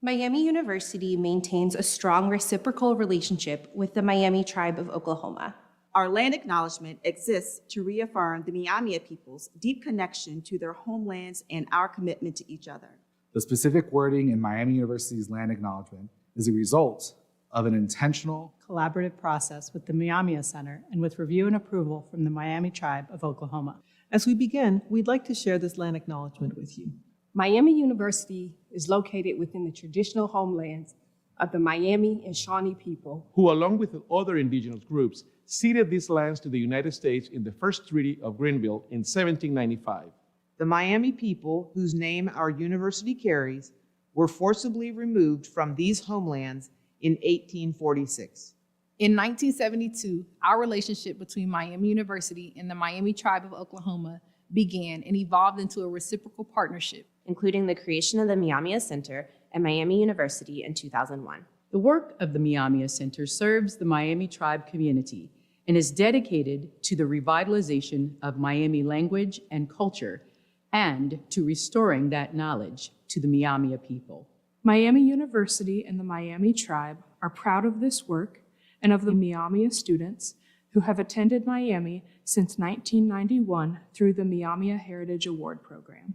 Miami University maintains a strong reciprocal relationship with the Miami Tribe of Oklahoma. Our land acknowledgement exists to reaffirm the Miami people's deep connection to their homelands and our commitment to each other. The specific wording in Miami University's land acknowledgement is a result of an intentional, collaborative process with the Miami Center and with review and approval from the Miami Tribe of Oklahoma. As we begin, we'd like to share this land acknowledgement with you. Miami University is located within the traditional homelands of the Miami and Shawnee people, who, along with other indigenous groups, ceded these lands to the United States in the First Treaty of Greenville in 1795. The Miami people, whose name our university carries, were forcibly removed from these homelands in 1846. In 1972, our relationship between Miami University and the Miami Tribe of Oklahoma began and evolved into a reciprocal partnership, including the creation of the Miami Center at Miami University in 2001. The work of the Miami Center serves the Miami Tribe community and is dedicated to the revitalization of Miami language and culture and to restoring that knowledge to the Miami people. Miami University and the Miami Tribe are proud of this work and of the Miami students who have attended Miami since 1991 through the Miami Heritage Award Program.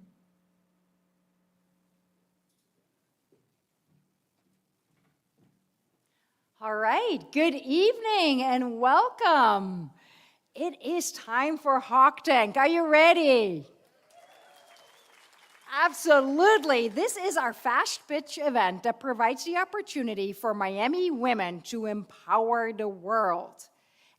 All right, good evening and welcome. It is time for Hawk Tank. Are you ready? Absolutely. This is our fast pitch event that provides the opportunity for Miami women to empower the world.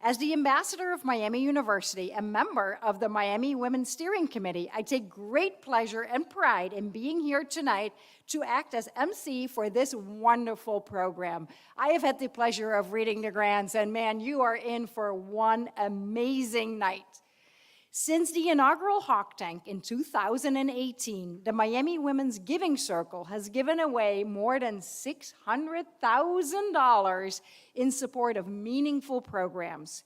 As the ambassador of Miami University, a member of the Miami Women's Steering Committee, I take great pleasure and pride in being here tonight to act as MC for this wonderful program. I have had the pleasure of reading the grants, and man, you are in for one amazing night. Since the inaugural Hawk Tank in 2018, the Miami Women's Giving Circle has given away more than $600,000 in support of meaningful programs.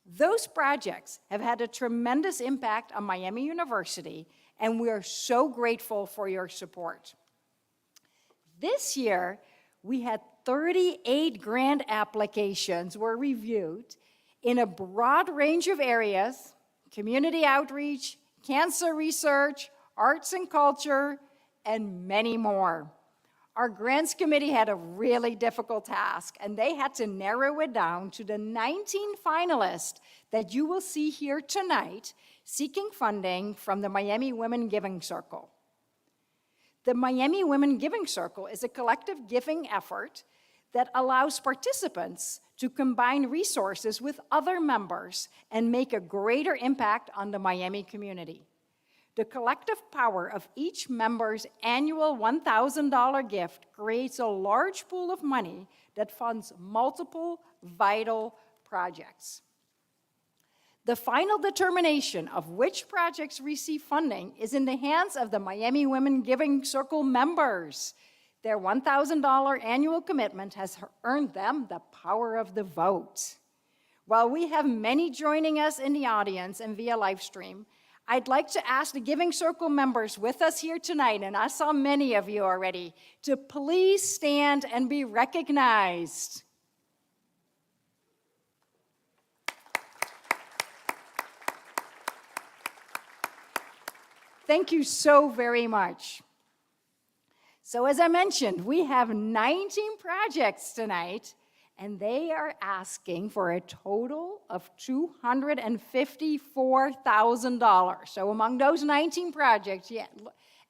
Those projects have had a tremendous impact on Miami University, and we are so grateful for your support. This year, we had 38 grant applications were reviewed in a broad range of areas: community outreach, cancer research, arts and culture, and many more. Our grants committee had a really difficult task, and they had to narrow it down to the 19 finalists that you will see here tonight seeking funding from the Miami Women Giving Circle. The Miami Women Giving Circle is a collective giving effort that allows participants to combine resources with other members and make a greater impact on the Miami community. The collective power of each member's annual $1,000 gift creates a large pool of money that funds multiple vital projects. The final determination of which projects receive funding is in the hands of the Miami Women Giving Circle members. Their $1,000 annual commitment has earned them the power of the vote. While we have many joining us in the audience and via live stream, I'd like to ask the Giving Circle members with us here tonight, and I saw many of you already, to please stand and be recognized. Thank you so very much. So as I mentioned, we have 19 projects tonight, and they are asking for a total of $254,000. So among those 19 projects, you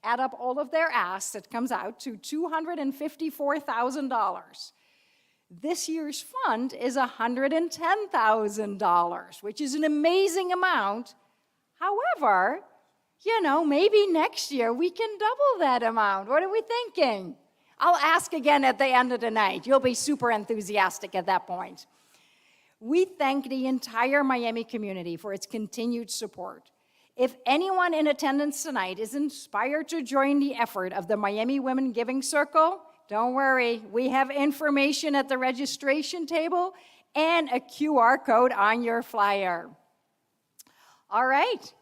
add up all of their asks, it comes out to $254,000. This year's fund is $110,000, which is an amazing amount. However, you know, maybe next year we can double that amount. What are we thinking? I'll ask again at the end of the night. You'll be super enthusiastic at that point. We thank the entire Miami community for its continued support. If anyone in attendance tonight is inspired to join the effort of the Miami Women Giving Circle, don't worry, we have information at the registration table and a QR code on your flyer. All right.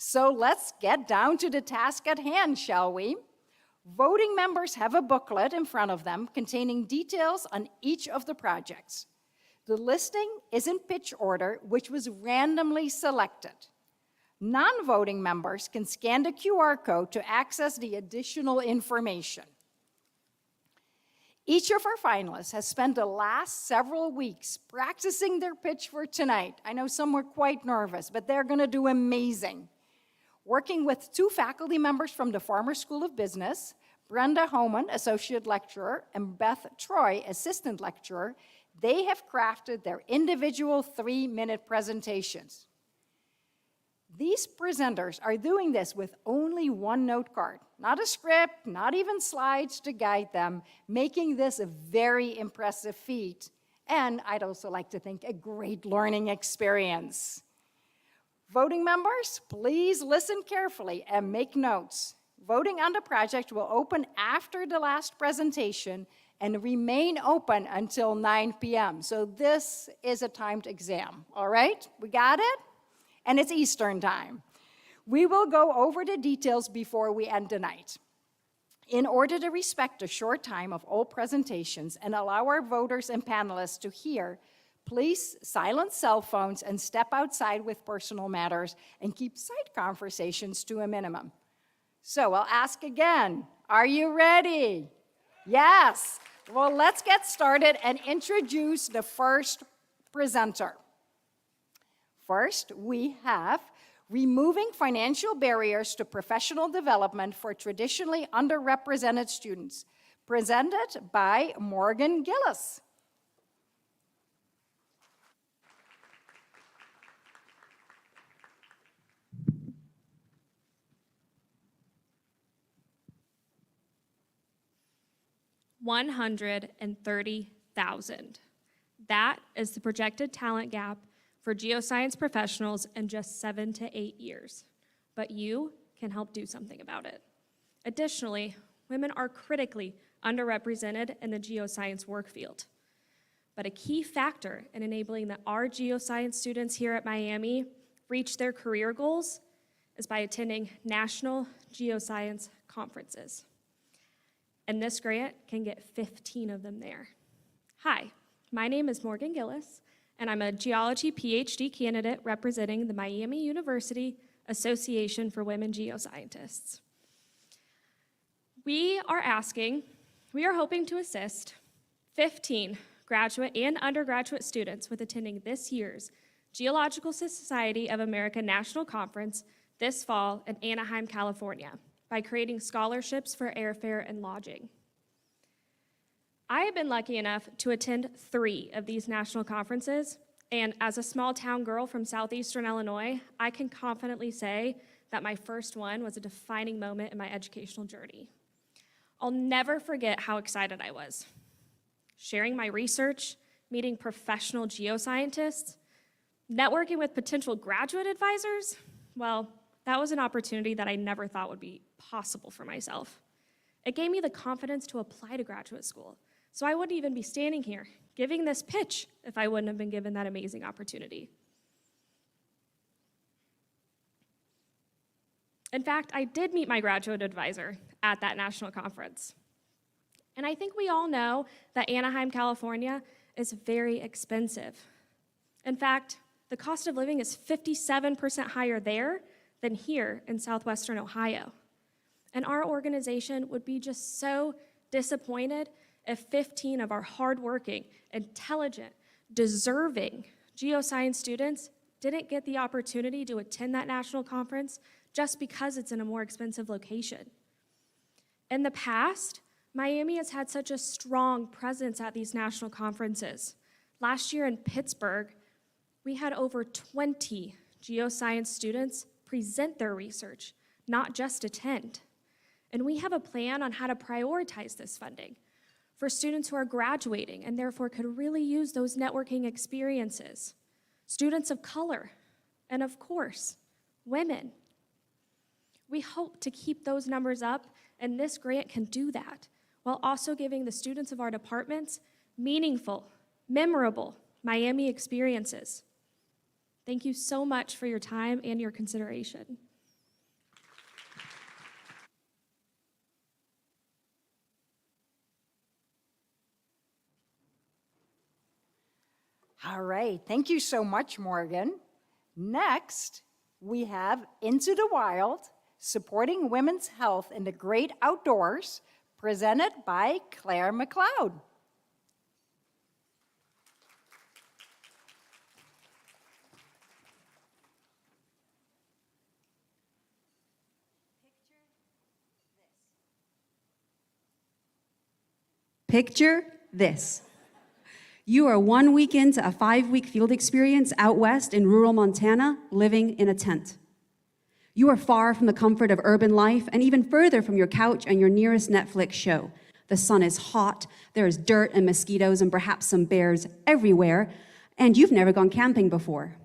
So let's get down to the task at hand, shall we? Voting members have a booklet in front of them containing details on each of the projects. The listing is in pitch order, which was randomly selected. Non-voting members can scan the QR code to access the additional information. Each of our finalists has spent the last several weeks practicing their pitch for tonight. I know some were quite nervous, but they're going to do amazing. Working with 2 faculty members from the Farmer School of Business, Brenda Homan, Associate Lecturer, and Beth Troy, Assistant Lecturer, they have crafted their individual 3-minute presentations. These presenters are doing this with only 1 note card, not a script, not even slides to guide them, making this a very impressive feat, and I'd also like to think a great learning experience. Voting members, please listen carefully and make notes. Voting on the project will open after the last presentation and remain open until 9 p.m. So this is a timed exam, all right? We got it? And it's Eastern time. We will go over the details before we end the night. In order to respect the short time of all presentations and allow our voters and panelists to hear, please silence cell phones and step outside with personal matters and keep side conversations to a minimum. So I'll ask again, are you ready? Yes. Well, let's get started and introduce the first presenter. First, we have Removing Financial Barriers to Professional Development for Traditionally Underrepresented Students, presented by Morgan Gillis. $130,000. That is the projected talent gap for geoscience professionals in just 7 to 8 years. But you can help do something about it. Additionally, women are critically underrepresented in the geoscience work field. But a key factor in enabling that our geoscience students here at Miami reach their career goals is by attending national geoscience conferences. And this grant can get 15 of them there. Hi, my name is Morgan Gillis, and I'm a geology PhD candidate representing the Miami University Association for Women Geoscientists. We are hoping to assist 15 graduate and undergraduate students with attending this year's Geological Society of America National Conference this fall in Anaheim, California, by creating scholarships for airfare and lodging. I have been lucky enough to attend 3 of these national conferences, and as a small town girl from southeastern Illinois, I can confidently say that my first one was a defining moment in my educational journey. I'll never forget how excited I was. Sharing my research, meeting professional geoscientists, networking with potential graduate advisors, well, that was an opportunity that I never thought would be possible for myself. It gave me the confidence to apply to graduate school, so I wouldn't even be standing here giving this pitch if I wouldn't have been given that amazing opportunity. In fact, I did meet my graduate advisor at that national conference. And I think we all know that Anaheim, California is very expensive. In fact, the cost of living is 57% higher there than here in southwestern Ohio. And our organization would be just so disappointed if 15 of our hardworking, intelligent, deserving geoscience students didn't get the opportunity to attend that national conference just because it's in a more expensive location. In the past, Miami has had such a strong presence at these national conferences. Last year in Pittsburgh, we had over 20 geoscience students present their research, not just attend. And we have a plan on how to prioritize this funding for students who are graduating and therefore could really use those networking experiences. Students of color, and of course, women. We hope to keep those numbers up, and this grant can do that, while also giving the students of our departments meaningful, memorable Miami experiences. Thank you so much for your time and your consideration. right, thank you so much, Morgan. Next, we have Into the Wild, Supporting Women's Health in the Great Outdoors, presented by Claire McLeod. Picture this. You are 1 week into a 5-week field experience out west in rural Montana, living in a tent. You are far from the comfort of urban life and even further from your couch and your nearest Netflix show. The sun is hot, there is dirt and mosquitoes and perhaps some bears everywhere, and you've never gone camping before.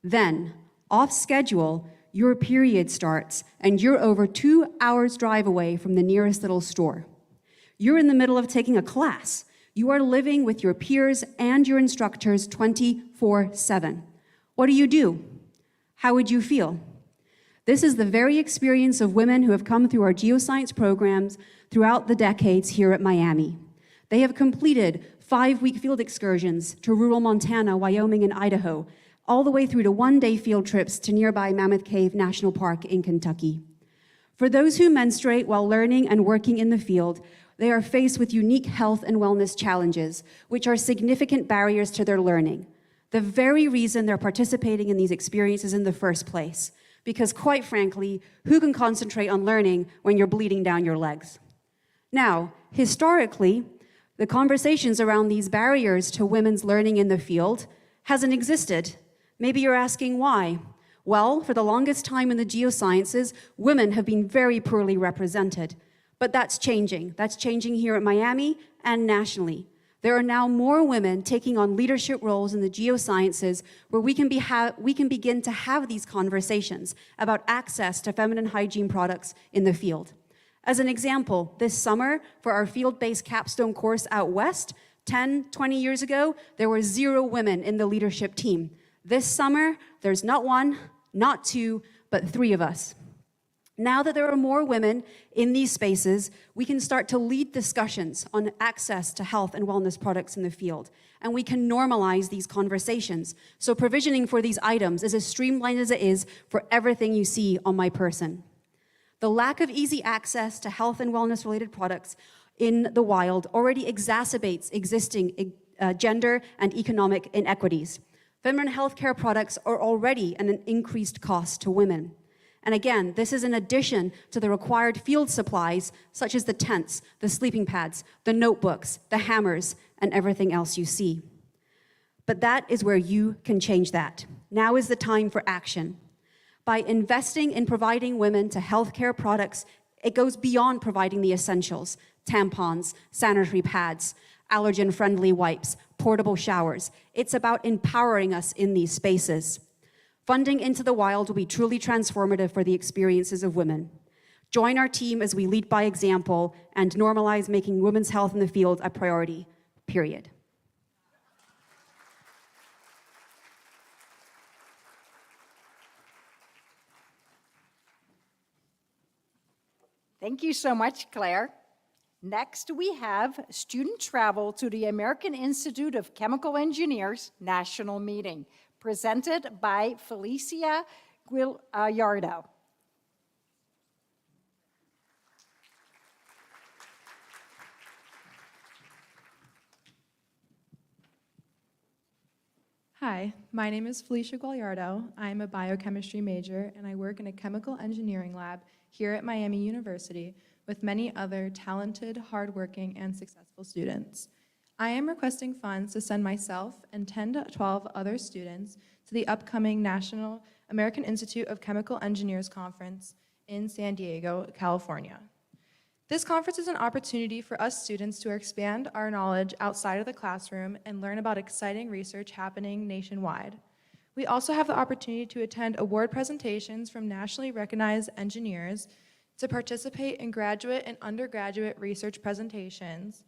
Then, off schedule, your period starts and you're over 2 hours drive away from the nearest little store. You're in the middle of taking a class. You are living with your peers and your instructors 24/7. What do? How would you feel? This is the very experience of women who have come through our geoscience programs throughout the decades here at Miami. They have completed 5-week field excursions to rural Montana, Wyoming, and Idaho, all the way through to 1-day field trips to nearby Mammoth Cave National Park in Kentucky. For those who menstruate while learning and working in the field, they are faced with unique health and wellness challenges, which are significant barriers to their learning. The very reason they're participating in these experiences in the first place. Because quite frankly, who can concentrate on learning when you're bleeding down your legs? Now, historically, the conversations around these barriers to women's learning in the field hasn't existed. Maybe you're asking why? Well, for the longest time in the geosciences, women have been very poorly represented. But that's changing. That's changing here at Miami and nationally. There are now more women taking on leadership roles in the geosciences where we can begin to have these conversations about access to feminine hygiene products in the field. As an example, this summer, for our field-based capstone course out west, 10, 20 years ago, there were 0 women in the leadership team. This summer, there's not 1, not 2, but 3 of us. Now that there are more women in these spaces, we can start to lead discussions on access to health and wellness products in the field, and we can normalize these conversations. So provisioning for these items is as streamlined as it is for everything you see on my person. The lack of easy access to health and wellness-related products in the wild already exacerbates existing gender and economic inequities. Feminine healthcare products are already an increased cost to women. And again, this is in addition to the required field supplies, such as the tents, the sleeping pads, the notebooks, the hammers, and everything else you see. But that is where you can change that. Now is the time for action. By investing in providing women to healthcare products, it goes beyond providing the essentials: tampons, sanitary pads, allergen-friendly wipes, portable showers. It's about empowering us in these spaces. Funding Into the Wild will be truly transformative for the experiences of women. Join our team as we lead by example and normalize making women's health in the field a priority, period. Thank you so much, Claire. Next, we have student travel to the American Institute of Chemical Engineers National Meeting, presented by Felicia Guillardo. Hi, my name is Felicia Guillardo. I'm a biochemistry major, and I work in a chemical engineering lab here at Miami University with many other talented, hardworking, and successful students. I am requesting funds to send myself and 10 to 12 other students to the upcoming National American Institute of Chemical Engineers Conference in San Diego, California. This conference is an opportunity for us students to expand our knowledge outside of the classroom and learn about exciting research happening nationwide. We also have the opportunity to attend award presentations from nationally recognized engineers, to participate in graduate and undergraduate research presentations,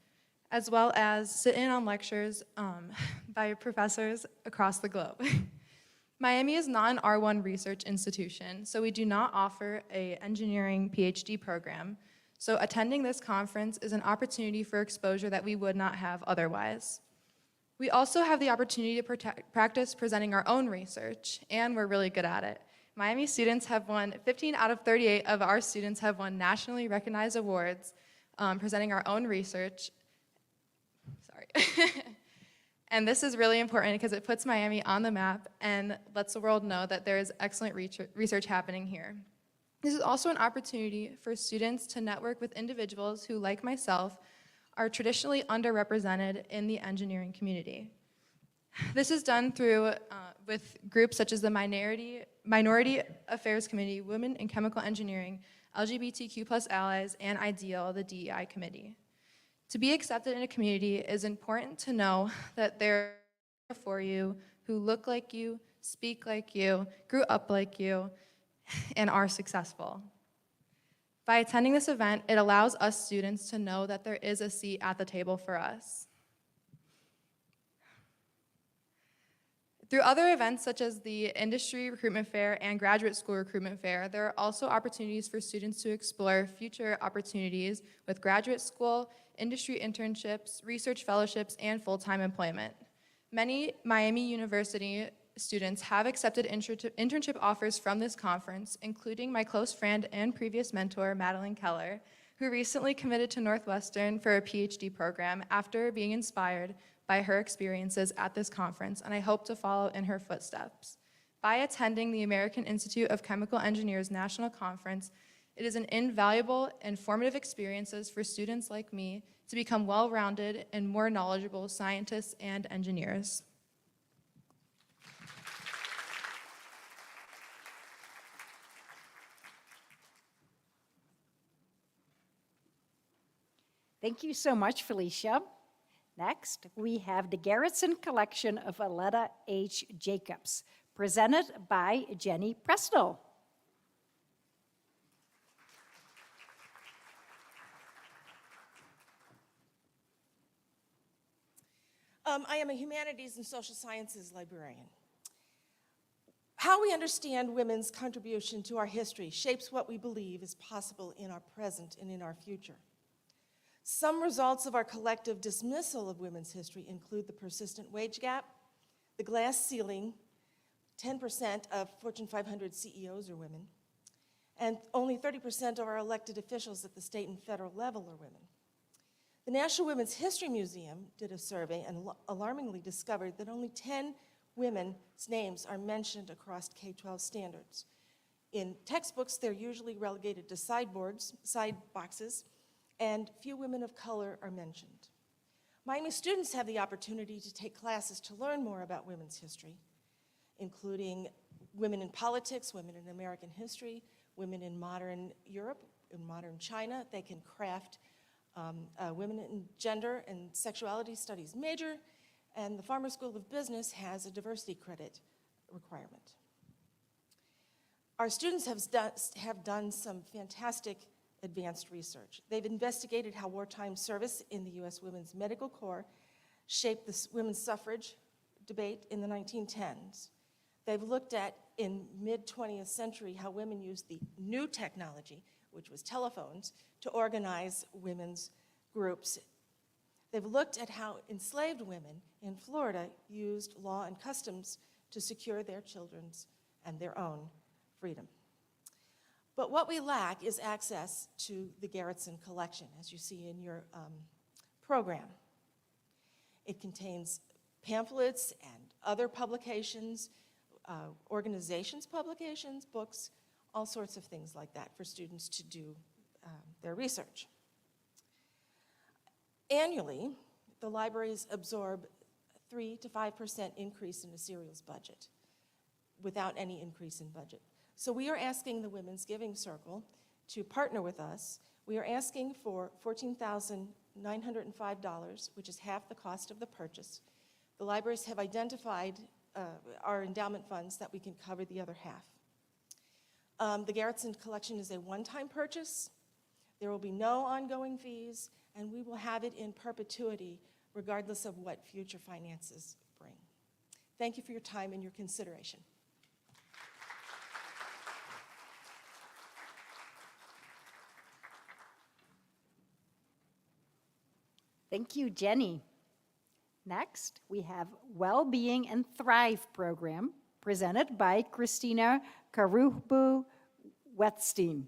as well as sit in on lectures by professors across the globe. Miami is not an R1 research institution, so we do not offer an engineering PhD program. So attending this conference is an opportunity for exposure that we would not have otherwise. We also have the opportunity to practice presenting our own research, and we're really good at it. Miami students have won, 15 out of 38 of our students have won nationally recognized awards presenting our own research. Sorry. And this is really important because it puts Miami on the map and lets the world know that there is excellent research happening here. This is also an opportunity for students to network with individuals who, like myself, are traditionally underrepresented in the engineering community. This is done through with groups such as the Minority Affairs Committee, Women in Chemical Engineering, LGBTQ+ Allies, and IDEAL, the DEI Committee. To be accepted in a community, it is important to know that there are for you who look like you, speak like you, grew up like you, and are successful. By attending this event, it allows us students to know that there is a seat at the table for us. Through other events such as the Industry Recruitment Fair and Graduate School Recruitment Fair, there are also opportunities for students to explore future opportunities with graduate school, industry internships, research fellowships, and full-time employment. Many Miami University students have accepted internship offers from this conference, including my close friend and previous mentor, Madeline Keller, who recently committed to Northwestern for a PhD program after being inspired by her experiences at this conference, and I hope to follow in her footsteps. By attending the American Institute of Chemical Engineers National Conference, it is an invaluable and formative experiences for students like me to become well-rounded and more knowledgeable scientists and engineers. Thank you so much, Felicia. Next, we have the Garretson Collection of Aletta H. Jacobs, presented by Jenny Presto. I am a humanities and social sciences librarian. How we understand women's contribution to our history shapes what we believe is possible in our present and in our future. Some results of our collective dismissal of women's history include the persistent wage gap, the glass ceiling, 10% of Fortune 500 CEOs are women, and only 30% of our elected officials at the state and federal level are women. The National Women's History Museum did a survey and alarmingly discovered that only 10 women's names are mentioned across K-12 standards. In textbooks, they're usually relegated to side boxes, and few women of color are mentioned. Miami students have the opportunity to take classes to learn more about women's history, including women in politics, women in American history, women in modern Europe, in modern China. They can craft women in gender and sexuality studies major, and the Farmer School of Business has a diversity credit requirement. Our students have done some fantastic advanced research. They've investigated how wartime service in the U.S. Women's Medical Corps shaped the women's suffrage debate in the 1910s. They've looked at, in mid-20th century, how women used the new technology, which was telephones, to organize women's groups. They've looked at how enslaved women in Florida used law and customs to secure their children's and their own freedom. But what we lack is access to the Garretson collection, as you see in your program. It contains pamphlets and other publications, organizations' publications, books, all sorts of things like that for students to do their research. Annually, the libraries absorb 3 to 5% increase in the serials budget without any increase in budget. So we are asking the Women's Giving Circle to partner with us. We are asking for $14,905, which is half the cost of the purchase. The libraries have identified our endowment funds that we can cover the other half. The Garretson collection is a one-time purchase. There will be no ongoing fees, and we will have it in perpetuity regardless of what future finances bring. Thank you for your time and your consideration. Thank you, Jenny. Next, we have Wellbeing and Thrive program presented by Christina Karubu-Wetstein.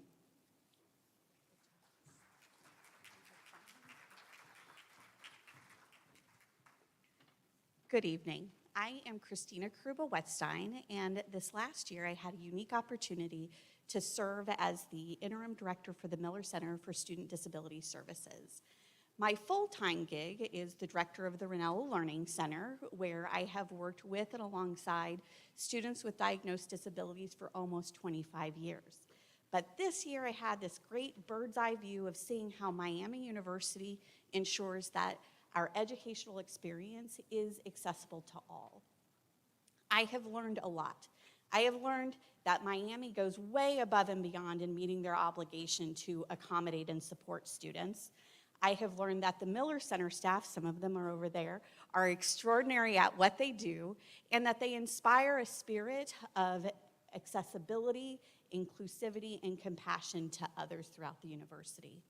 Good evening. I am Christina Karuba-Wetstein, and this last year I had a unique opportunity to serve as the interim director for the Miller Center for Student Disability Services. My full-time gig is the director of the Rinella Learning Center, where I have worked with and alongside students with diagnosed disabilities for almost 25 years. But this year I had this great bird's eye view of seeing how Miami University ensures that our educational experience is accessible to all. I have learned a lot. I have learned that Miami goes way above and beyond in meeting their obligation to accommodate and support students. I have learned that the Miller Center staff, some of them are over there, are extraordinary at what they do, and that they inspire a spirit of accessibility, inclusivity, and compassion to others throughout the university.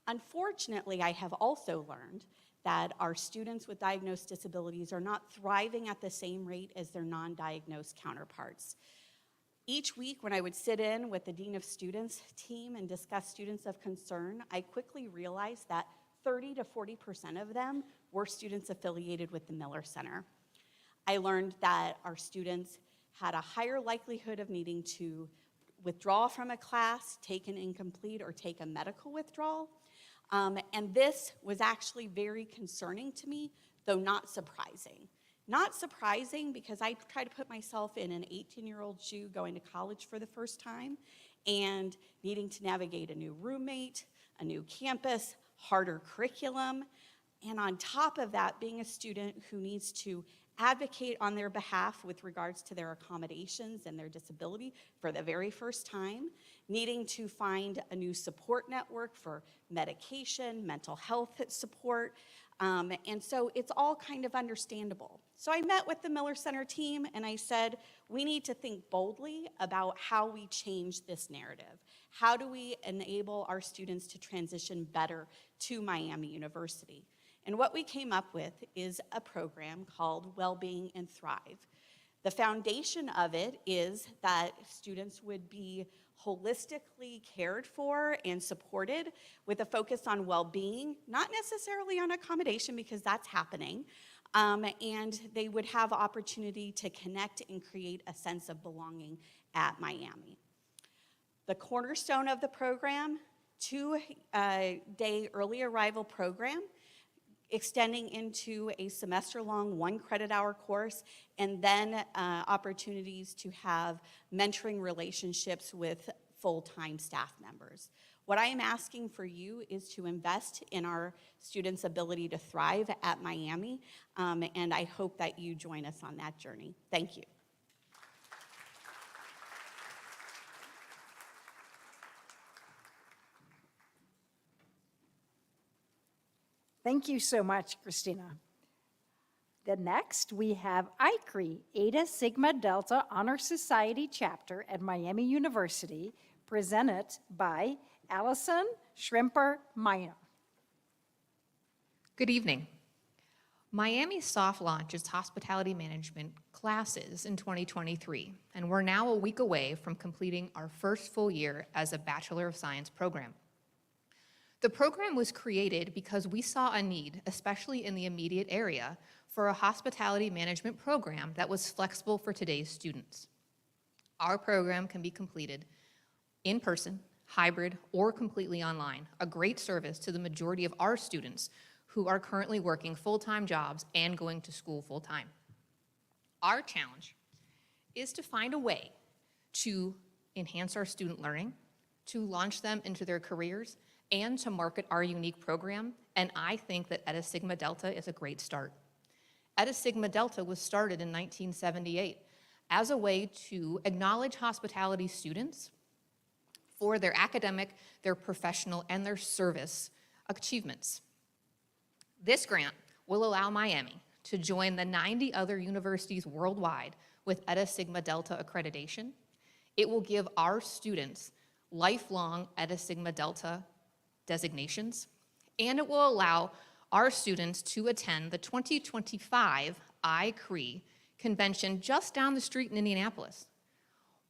Unfortunately, I have also learned that our students with diagnosed disabilities are not thriving at the same rate as their non-diagnosed counterparts. Each week when I would sit in with the Dean of Students team and discuss students of concern, I quickly realized that 30 to 40% of them were students affiliated with the Miller Center. I learned that our students had a higher likelihood of needing to withdraw from a class, take an incomplete, or take a medical withdrawal. And this was actually very concerning to me, though not surprising. Not surprising because I try to put myself in an 18-year-old shoe going to college for the first time and needing to navigate a new roommate, a new campus, harder curriculum, and on top of that, being a student who needs to advocate on their behalf with regards to their accommodations and their disability for the very first time, needing to find a new support network for medication, mental health support, and so it's all kind of understandable. So I met with the Miller Center team and I said, we need to think boldly about how we change this narrative. How do we enable our students to transition better to Miami University? And what we came up with is a program called Wellbeing and Thrive. The foundation of it is that students would be holistically cared for and supported with a focus on well-being, not necessarily on accommodation because that's happening, and they would have opportunity to connect and create a sense of belonging at Miami. The cornerstone of the program, 2-day early arrival program, extending into a semester-long 1 credit hour course, and then opportunities to have mentoring relationships with full-time staff members. What I am asking for you is to invest in our students' ability to thrive at Miami, and I hope that you join us on that journey. Thank you. Thank you so much, Christina. Then next, we have ICRE, Eta Sigma Delta Honor Society chapter at Miami University, presented by Allison Schrimper-Meyer. Good evening. Miami soft launched its hospitality management classes in 2023, and we're now a week away from completing our first full year as a Bachelor of Science program. The program was created because we saw a need, especially in the immediate area, for a hospitality management program that was flexible for today's students. Our program can be completed in person, hybrid, or completely online, a great service to the majority of our students who are currently working full-time jobs and going to school full-time. Our challenge is to find a way to enhance our student learning, to launch them into their careers, and to market our unique program, and I think that Eta Sigma Delta is a great start. Eta Sigma Delta was started in 1978 as a way to acknowledge hospitality students for their academic, their professional, and their service achievements. This grant will allow Miami to join the 90 other universities worldwide with Eta Sigma Delta accreditation. It will give our students lifelong Eta Sigma Delta designations, and it will allow our students to attend the 2025 iCRE convention just down the street in Indianapolis.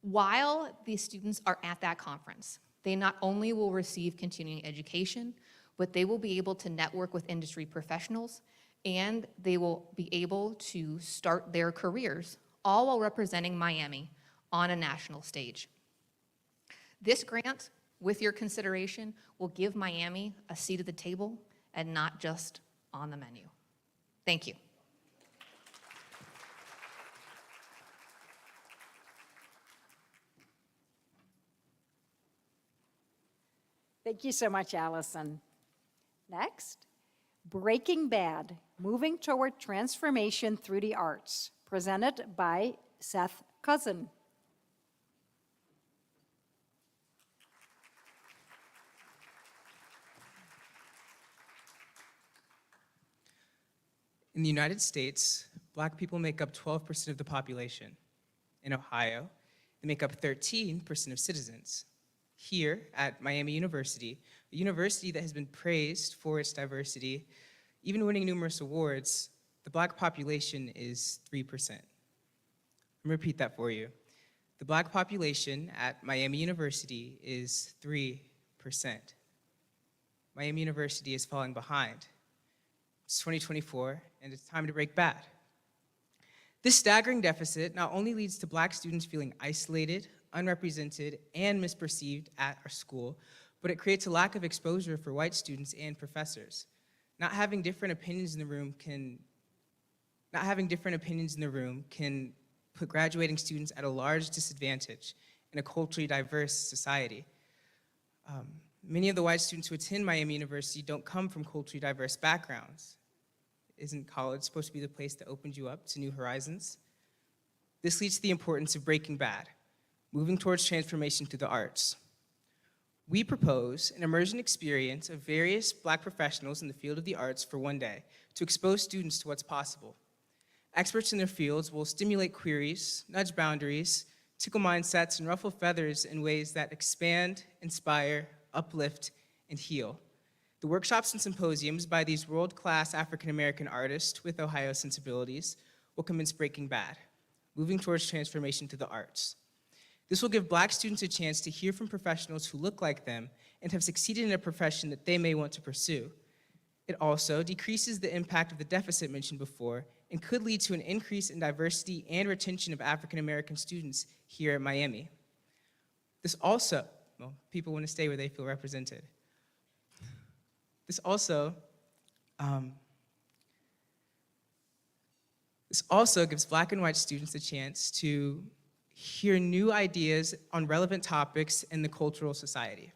While these students are at that conference, they not only will receive continuing education, but they will be able to network with industry professionals, and they will be able to start their careers, all while representing Miami on a national stage. This grant, with your consideration, will give Miami a seat at the table and not just on the menu. Thank you. Thank you so much, Allison. Next, Breaking Bad, Moving Toward Transformation Through the Arts, presented by Seth Cousin. In the United States, Black people make up 12% of the population. In Ohio, they make up 13% of citizens. Here at Miami University, a university that has been praised for its diversity, even winning numerous awards, the Black population is 3%. Let me repeat that for you. The Black population at Miami University is 3%. Miami University is falling behind. It's 2024, and it's time to break bad. This staggering deficit not only leads to Black students feeling isolated, unrepresented, and misperceived at our school, but it creates a lack of exposure for white students and professors. Not having different opinions in the room can put graduating students at a large disadvantage in a culturally diverse society. Many of the white students who attend Miami University don't come from culturally diverse backgrounds. Isn't college supposed to be the place that opens you up to new horizons? This leads to the importance of breaking bad, moving towards transformation through the arts. We propose an immersion experience of various Black professionals in the field of the arts for one day to expose students to what's possible. Experts in their fields will stimulate queries, nudge boundaries, tickle mindsets, and ruffle feathers in ways that expand, inspire, uplift, and heal. The workshops and symposiums by these world-class African-American artists with Ohio sensibilities will commence breaking bad, moving towards transformation through the arts. This will give Black students a chance to hear from professionals who look like them and have succeeded in a profession that they may want to pursue. It also decreases the impact of the deficit mentioned before and could lead to an increase in diversity and retention of African-American students here at Miami. This also, well, people want to stay where they feel represented. This also gives Black and white students a chance to hear new ideas on relevant topics in the cultural society.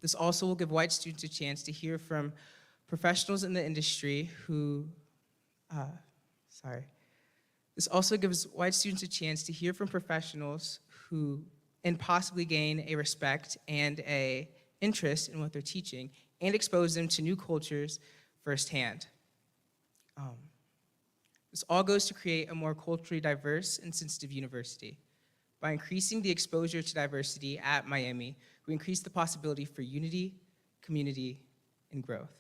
This also will give white students a chance to hear from professionals in the industry who, This also gives white students a chance to hear from professionals who, and possibly gain a respect and a interest in what they're teaching, and expose them to new cultures firsthand. This all goes to create a more culturally diverse and sensitive university. By increasing the exposure to diversity at Miami, we increase the possibility for unity, community, and growth.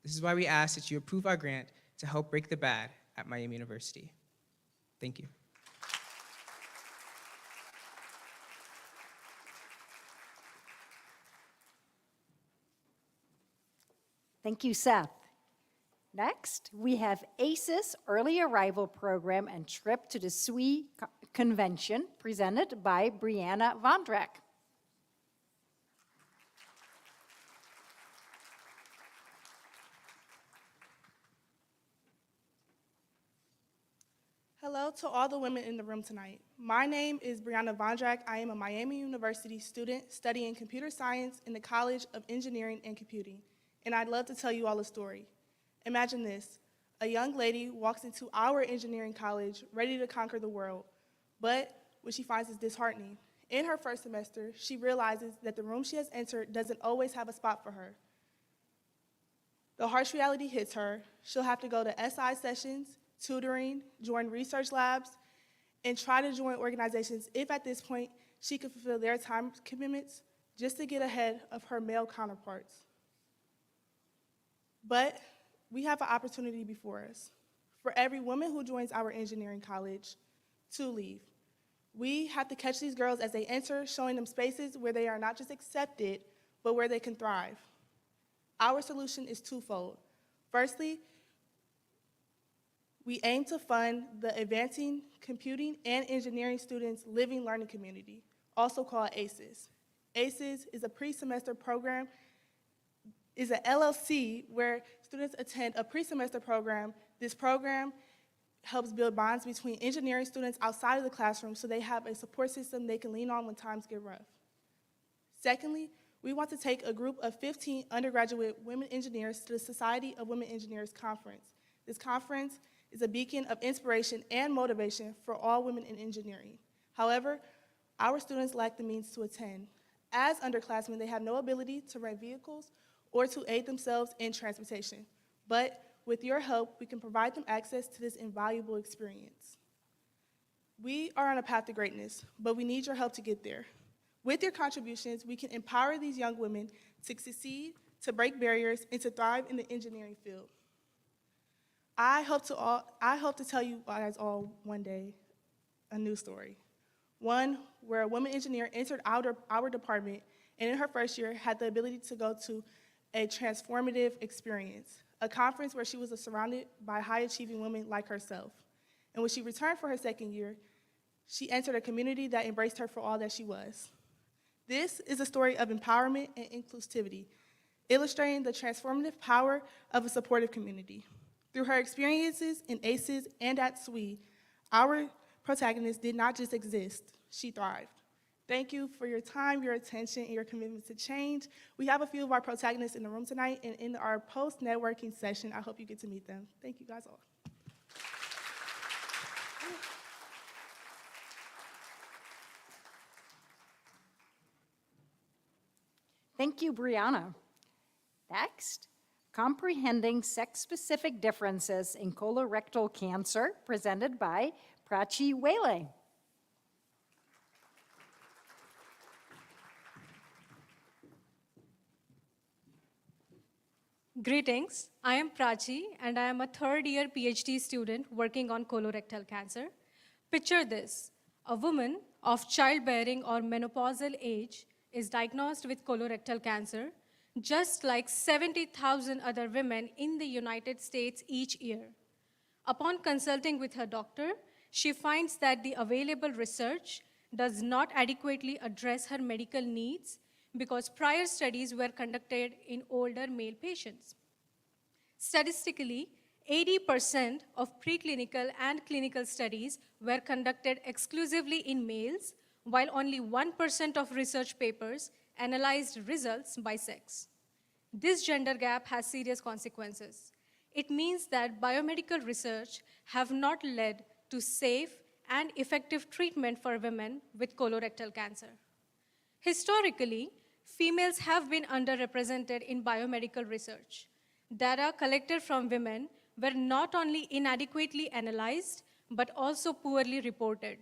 This is why we ask that you approve our grant to help break the bad at Miami University. Thank you. Thank you, Seth. Next, we have ACES Early Arrival Program and Trip to the SWE Convention, presented by Brianna Vondrak. Hello to all the women in the room tonight. My name is Brianna Vondrak. I am a Miami University student studying computer science in the College of Engineering and Computing, and I'd love to tell you all a story. Imagine this: a young lady walks into our engineering college ready to conquer the world, but what she finds is disheartening. In her first semester, she realizes that the room she has entered doesn't always have a spot for her. The harsh reality hits her. She'll have to go to SI sessions, tutoring, join research labs, and try to join organizations if at this point she could fulfill their time commitments just to get ahead of her male counterparts. But we have an opportunity before us. For every woman who joins our engineering college to leave, we have to catch these girls as they enter, showing them spaces where they are not just accepted, but where they can thrive. Our solution is twofold. Firstly, we aim to fund the Advancing Computing and Engineering Students Living Learning Community, also called ACES. ACES is a pre-semester program, is an LLC where students attend a pre-semester program. This program helps build bonds between engineering students outside of the classroom so they have a support system they can lean on when times get rough. Secondly, we want to take a group of 15 undergraduate women engineers to the Society of Women Engineers Conference. This conference is a beacon of inspiration and motivation for all women in engineering. However, our students lack the means to attend. As underclassmen, they have no ability to rent vehicles or to aid themselves in transportation. But with your help, we can provide them access to this invaluable experience. We are on a path to greatness, but we need your help to get there. With your contributions, we can empower these young women to succeed, to break barriers, and to thrive in the engineering field. I hope to tell you guys all one day a new story. One where a woman engineer entered our department and in her first year had the ability to go to a transformative experience, a conference where she was surrounded by high-achieving women like herself. And when she returned for her second year, she entered a community that embraced her for all that she was. This is a story of empowerment and inclusivity, illustrating the transformative power of a supportive community. Through her experiences in ACES and at SWE, our protagonist did not just exist, she thrived. Thank you for your time, your attention, and your commitment to change. We have a few of our protagonists in the room tonight, and in our post-networking session, I hope you get to meet them. Thank you guys all. Thank you, Brianna. Next, Comprehending Sex-Specific Differences in Colorectal Cancer, presented by Prachi Wele. Greetings, I am Prachi and I am a third-year PhD student working on colorectal cancer. Picture this, a woman of childbearing or menopausal age is diagnosed with colorectal cancer, just like 70,000 other women in the United States each year. Upon consulting with her doctor, she finds that the available research does not adequately address her medical needs because prior studies were conducted in older male patients. Statistically, 80% of preclinical and clinical studies were conducted exclusively in males, while only 1% of research papers analyzed results by sex. This gender gap has serious consequences. It means that biomedical research have not led to safe and effective treatment for women with colorectal cancer. Historically, females have been underrepresented in biomedical research. Data collected from women were not only inadequately analyzed, but also poorly reported.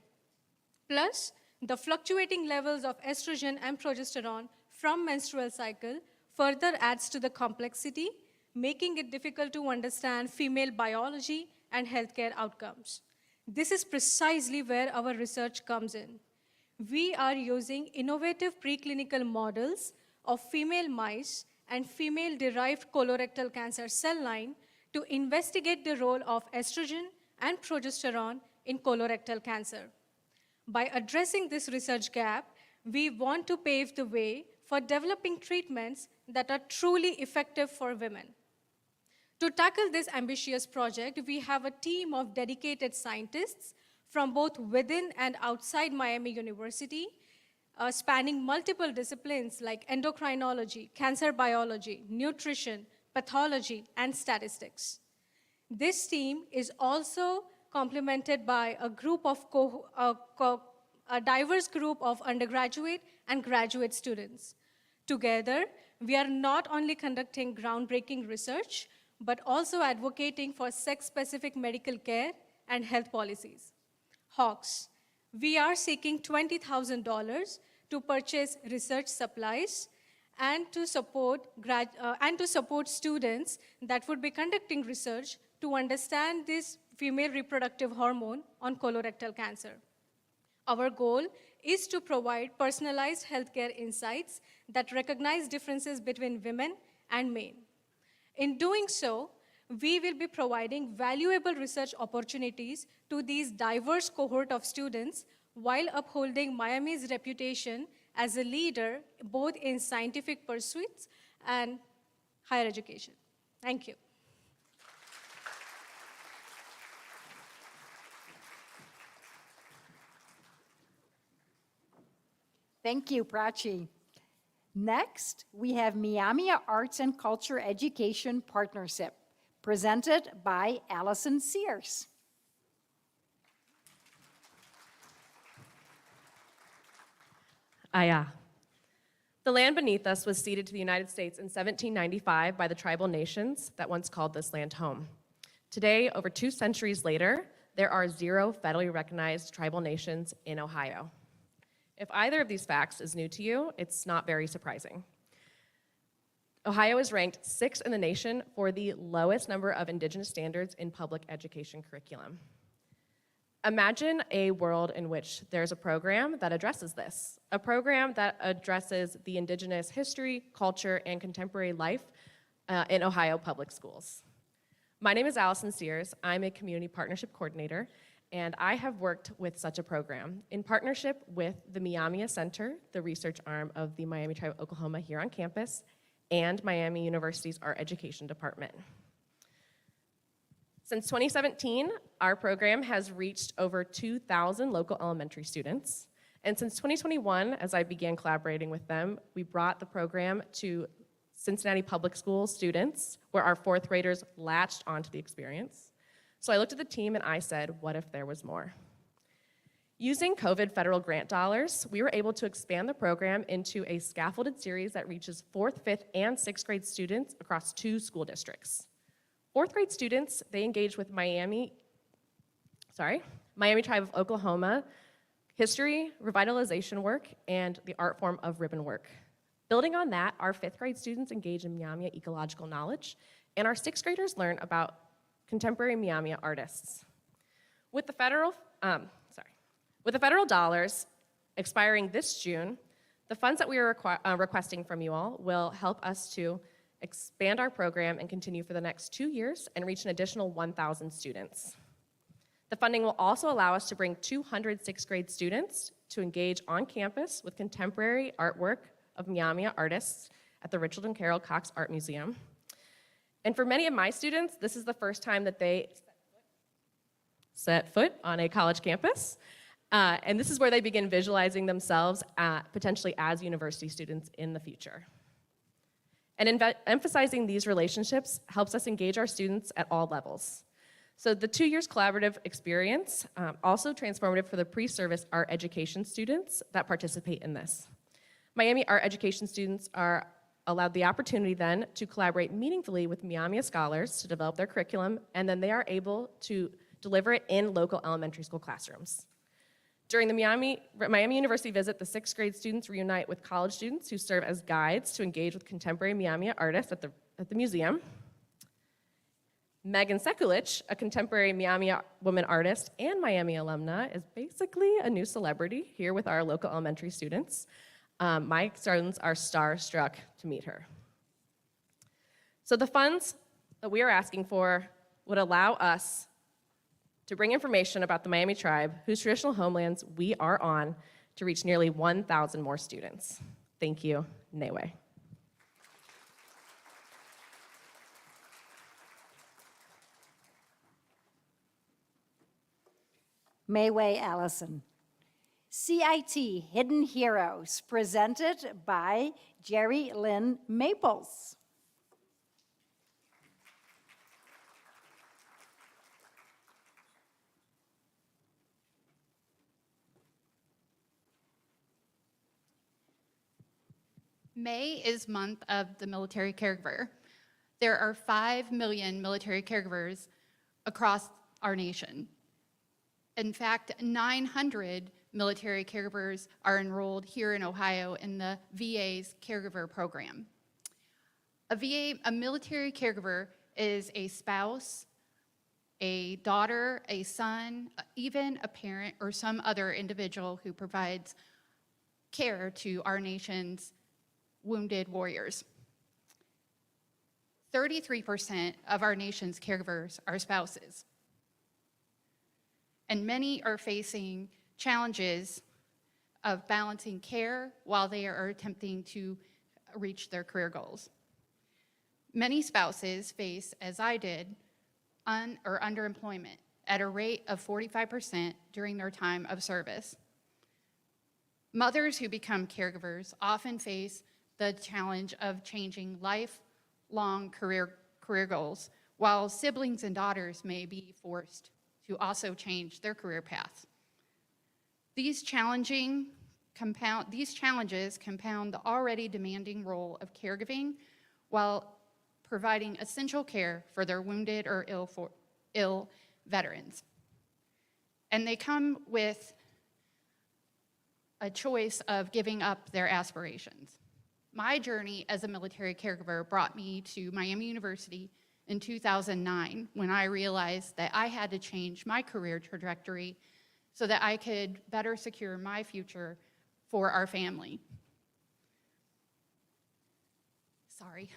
Plus, the fluctuating levels of estrogen and progesterone from menstrual cycle further adds to the complexity, making it difficult to understand female biology and healthcare outcomes. This is precisely where our research comes in. We are using innovative preclinical models of female mice and female-derived colorectal cancer cell line to investigate the role of estrogen and progesterone in colorectal cancer. By addressing this research gap, we want to pave the way for developing treatments that are truly effective for women. To tackle this ambitious project, we have a team of dedicated scientists from both within and outside Miami University, spanning multiple disciplines like endocrinology, cancer biology, nutrition, pathology, and statistics. This team is also complemented by a diverse group of undergraduate and graduate students. Together, we are not only conducting groundbreaking research, but also advocating for sex-specific medical care and health policies. Hawks, we are seeking $20,000 to purchase research supplies and to support students that would be conducting research to understand this female reproductive hormone on colorectal cancer. Our goal is to provide personalized healthcare insights that recognize differences between women and men. In doing so, we will be providing valuable research opportunities to these diverse cohort of students while upholding Miami's reputation as a leader both in scientific pursuits and higher education. Thank you. Thank you, Prachi. Next, we have Miami Arts and Culture Education Partnership, presented by Allison Sears. The land beneath us was ceded to the United States in 1795 by the tribal nations that once called this land home. Today, over 2 centuries later, there are 0 federally recognized tribal nations in Ohio. If either of these facts is new to you, it's not very surprising. Ohio is ranked 6th in the nation for the lowest number of Indigenous standards in public education curriculum. Imagine a world in which there's a program that addresses this, a program that addresses the Indigenous history, culture, and contemporary life in Ohio public schools. My name is Allison Sears. I'm a community partnership coordinator, and I have worked with such a program in partnership with the Miamia Center, the research arm of the Miami Tribe of Oklahoma here on campus, and Miami University's Art Education Department. Since 2017, our program has reached over 2,000 local elementary students. And since 2021, as I began collaborating with them, we brought the program to Cincinnati Public School students, where our 4th graders latched onto the experience. So I looked at the team and I said, what if there was more? Using COVID federal grant dollars, we were able to expand the program into a scaffolded series that reaches 4th, 5th, and 6th grade students across 2 school districts. 4th grade students, they engage with Miami Tribe of Oklahoma history, revitalization work, and the art form of ribbon work. Building on that, our 5th grade students engage in Miami ecological knowledge, and our 6th graders learn about contemporary Miami artists. With the federal dollars expiring this June, the funds that we are requesting from you all will help us to expand our program and continue for the next 2 years and reach an additional 1,000 students. The funding will also allow us to bring 200 6th grade students to engage on campus with contemporary artwork of Miami artists at the Richard and Carol Cox Art Museum. And for many of my students, this is the first time that they set foot on a college campus. And this is where they begin visualizing themselves potentially as university students in the future. And emphasizing these relationships helps us engage our students at all levels. So the 2 years collaborative experience, also transformative for the pre-service art education students that participate in this. Miami art education students are allowed the opportunity then to collaborate meaningfully with Miami scholars to develop their curriculum, and then they are able to deliver it in local elementary school classrooms. During the Miami University visit, the 6th grade students reunite with college students who serve as guides to engage with contemporary Miami artists at the museum. Megan Sekulich, a contemporary Miami woman artist and Miami alumna, is basically a new celebrity here with our local elementary students. My students are starstruck to meet her. So the funds that we are asking for would allow us to bring information about the Miami tribe, whose traditional homelands we are on, to reach nearly 1,000 more students. Thank you, Newe. Mayway Allison. CIT Hidden Heroes, presented by Jerry Lynn Maples. May is month of the military caregiver. There are 5 million military caregivers across our nation. In fact, 900 military caregivers are enrolled here in Ohio in the VA's caregiver program. A military caregiver is a spouse, a daughter, a son, even a parent, or some other individual who provides care to our nation's wounded warriors. 33% of our nation's caregivers are spouses. And many are facing challenges of balancing care while they are attempting to reach their career goals. Many spouses face, as I did, underemployment at a rate of 45% during their time of service. Mothers who become caregivers often face the challenge of changing lifelong career goals, while siblings and daughters may be forced to also change their career paths. These challenges compound the already demanding role of caregiving while providing essential care for their wounded or ill veterans. And they come with a choice of giving up their aspirations. My journey as a military caregiver brought me to Miami University in 2009 when I realized that I had to change my career trajectory so that I could better secure my future for our family. Sorry.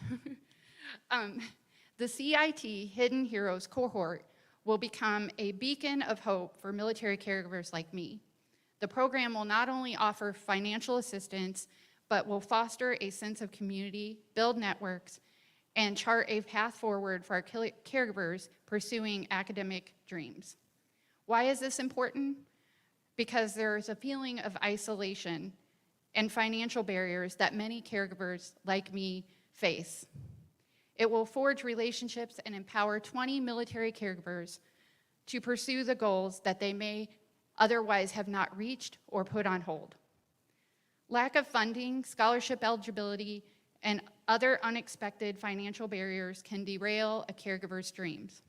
The CIT Hidden Heroes cohort will become a beacon of hope for military caregivers like me. The program will not only offer financial assistance, but will foster a sense of community, build networks, and chart a path forward for our caregivers pursuing academic dreams. Why is this important? Because there is a feeling of isolation and financial barriers that many caregivers like me face. It will forge relationships and empower 20 military caregivers to pursue the goals that they may otherwise have not reached or put on hold. Lack of funding, scholarship eligibility, and other unexpected financial barriers can derail a caregiver's dreams.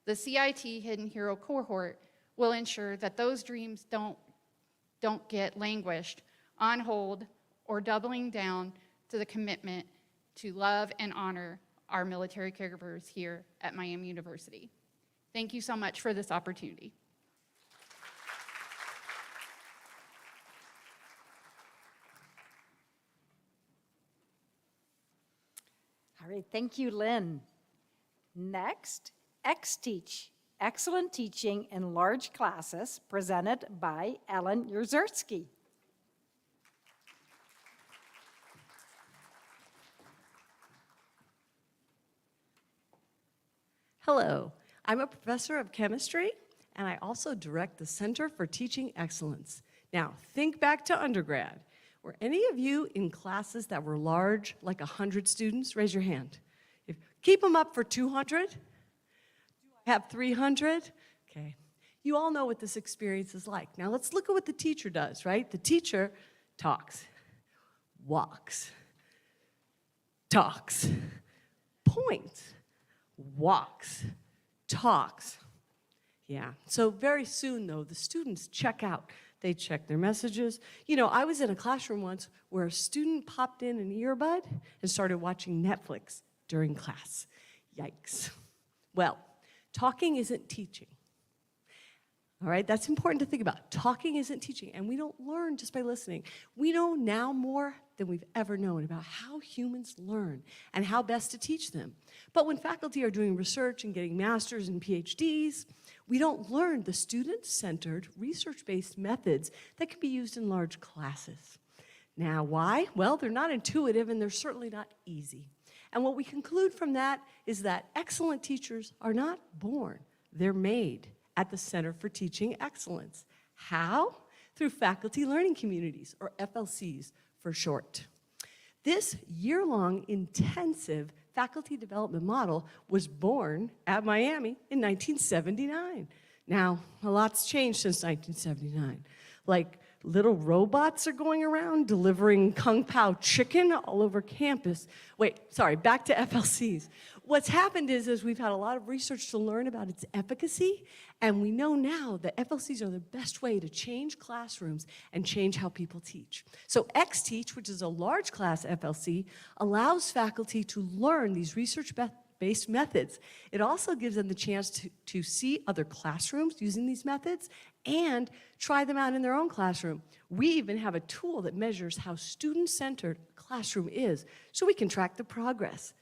The CIT Hidden Hero cohort will ensure that those dreams don't get languished, on hold, or doubling down to the commitment to love and honor our military caregivers here at Miami University. Thank you so much for this opportunity. All right, thank you, Lynn. Next, X-Teach, Excellent Teaching in Large Classes, presented by Ellen Yurzersky. Hello, I'm a professor of chemistry, and I also direct the Center for Teaching Excellence. Now, think back to undergrad. Were any of you in classes that were large, like 100 students? Raise your hand. Keep them up for 200. Do I have 300? Okay. You all know what this experience is like. Now, let's look at what the teacher does, right? The teacher talks, walks, talks, points, walks, talks. Yeah, so very soon though, the students check out. They check their messages. You know, I was in a classroom once where a student popped in an earbud and started watching Netflix during class. Yikes. Well, talking isn't teaching. All right, that's important to think about. Talking isn't teaching, and we don't learn just by listening. We know now more than we've ever known about how humans learn and how best to teach them. But when faculty are doing research and getting masters and PhDs, we don't learn the student-centered, research-based methods that can be used in large classes. Now, why? Well, they're not intuitive, and they're certainly not easy. And what we conclude from that is that excellent teachers are not born, they're made at the Center for Teaching Excellence. How? Through faculty learning communities, or FLCs for short. This year-long intensive faculty development model was born at Miami in 1979. Now, a lot's changed since 1979. Like Little robots are going around delivering Kung Pao chicken all over campus. Wait, sorry, back to FLCs. What's happened is we've had a lot of research to learn about its efficacy, and we know now that FLCs are the best way to change classrooms and change how people teach. So XTeach, which is a large class FLC, allows faculty to learn these research-based methods. It also gives them the chance to see other classrooms using these methods and try them out in their own classroom. We even have a tool that measures how student-centered a classroom is, so we can track the progress.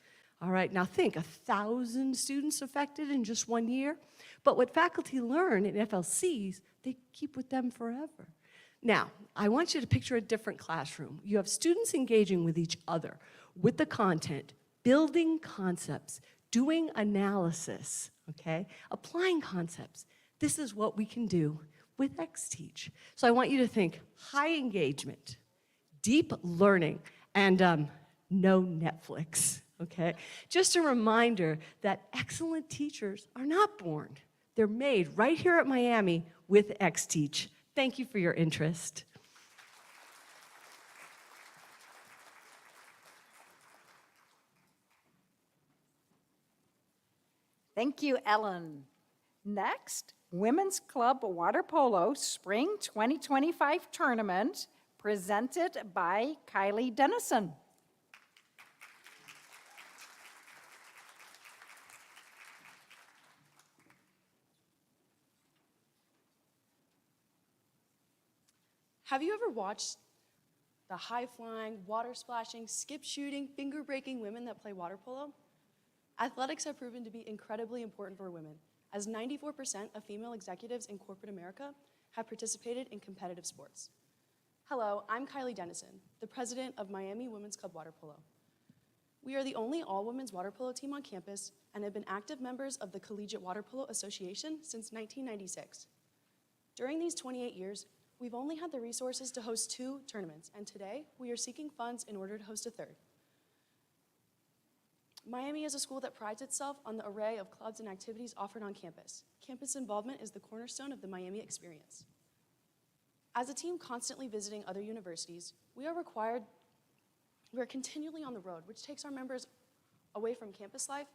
All right, now think, 1,000 students affected in just 1 year. But what faculty learn in FLCs, they keep with them forever. Now, I want you to picture a different classroom. You have students engaging with each other, with the content, building concepts, doing analysis, okay? Applying concepts. This is what we can do with XTeach. So I want you to think high engagement, deep learning, and no Netflix, okay? Just a reminder that excellent teachers are not born. They're made right here at Miami with XTeach. Thank you for your interest. Thank you, Ellen. Next, Women's Club Water Polo Spring 2025 Tournament, presented by Kylie Dennison. Have you ever watched the high-flying, water-splashing, skip-shooting, finger-breaking women that play water polo? Athletics have proven to be incredibly important for women, as 94% of female executives in corporate America have participated in competitive sports. Hello, I'm Kylie Dennison, the president of Miami Women's Club Water Polo. We are the only all-women's water polo team on campus and have been active members of the Collegiate Water Polo Association since 1996. During these 28 years, we've only had the resources to host 2 tournaments, and today we are seeking funds in order to host a 3rd. Miami is a school that prides itself on the array of clubs and activities offered on campus. Campus involvement is the cornerstone of the Miami experience. As a team constantly visiting other universities, we are continually on the road, which takes our members away from campus life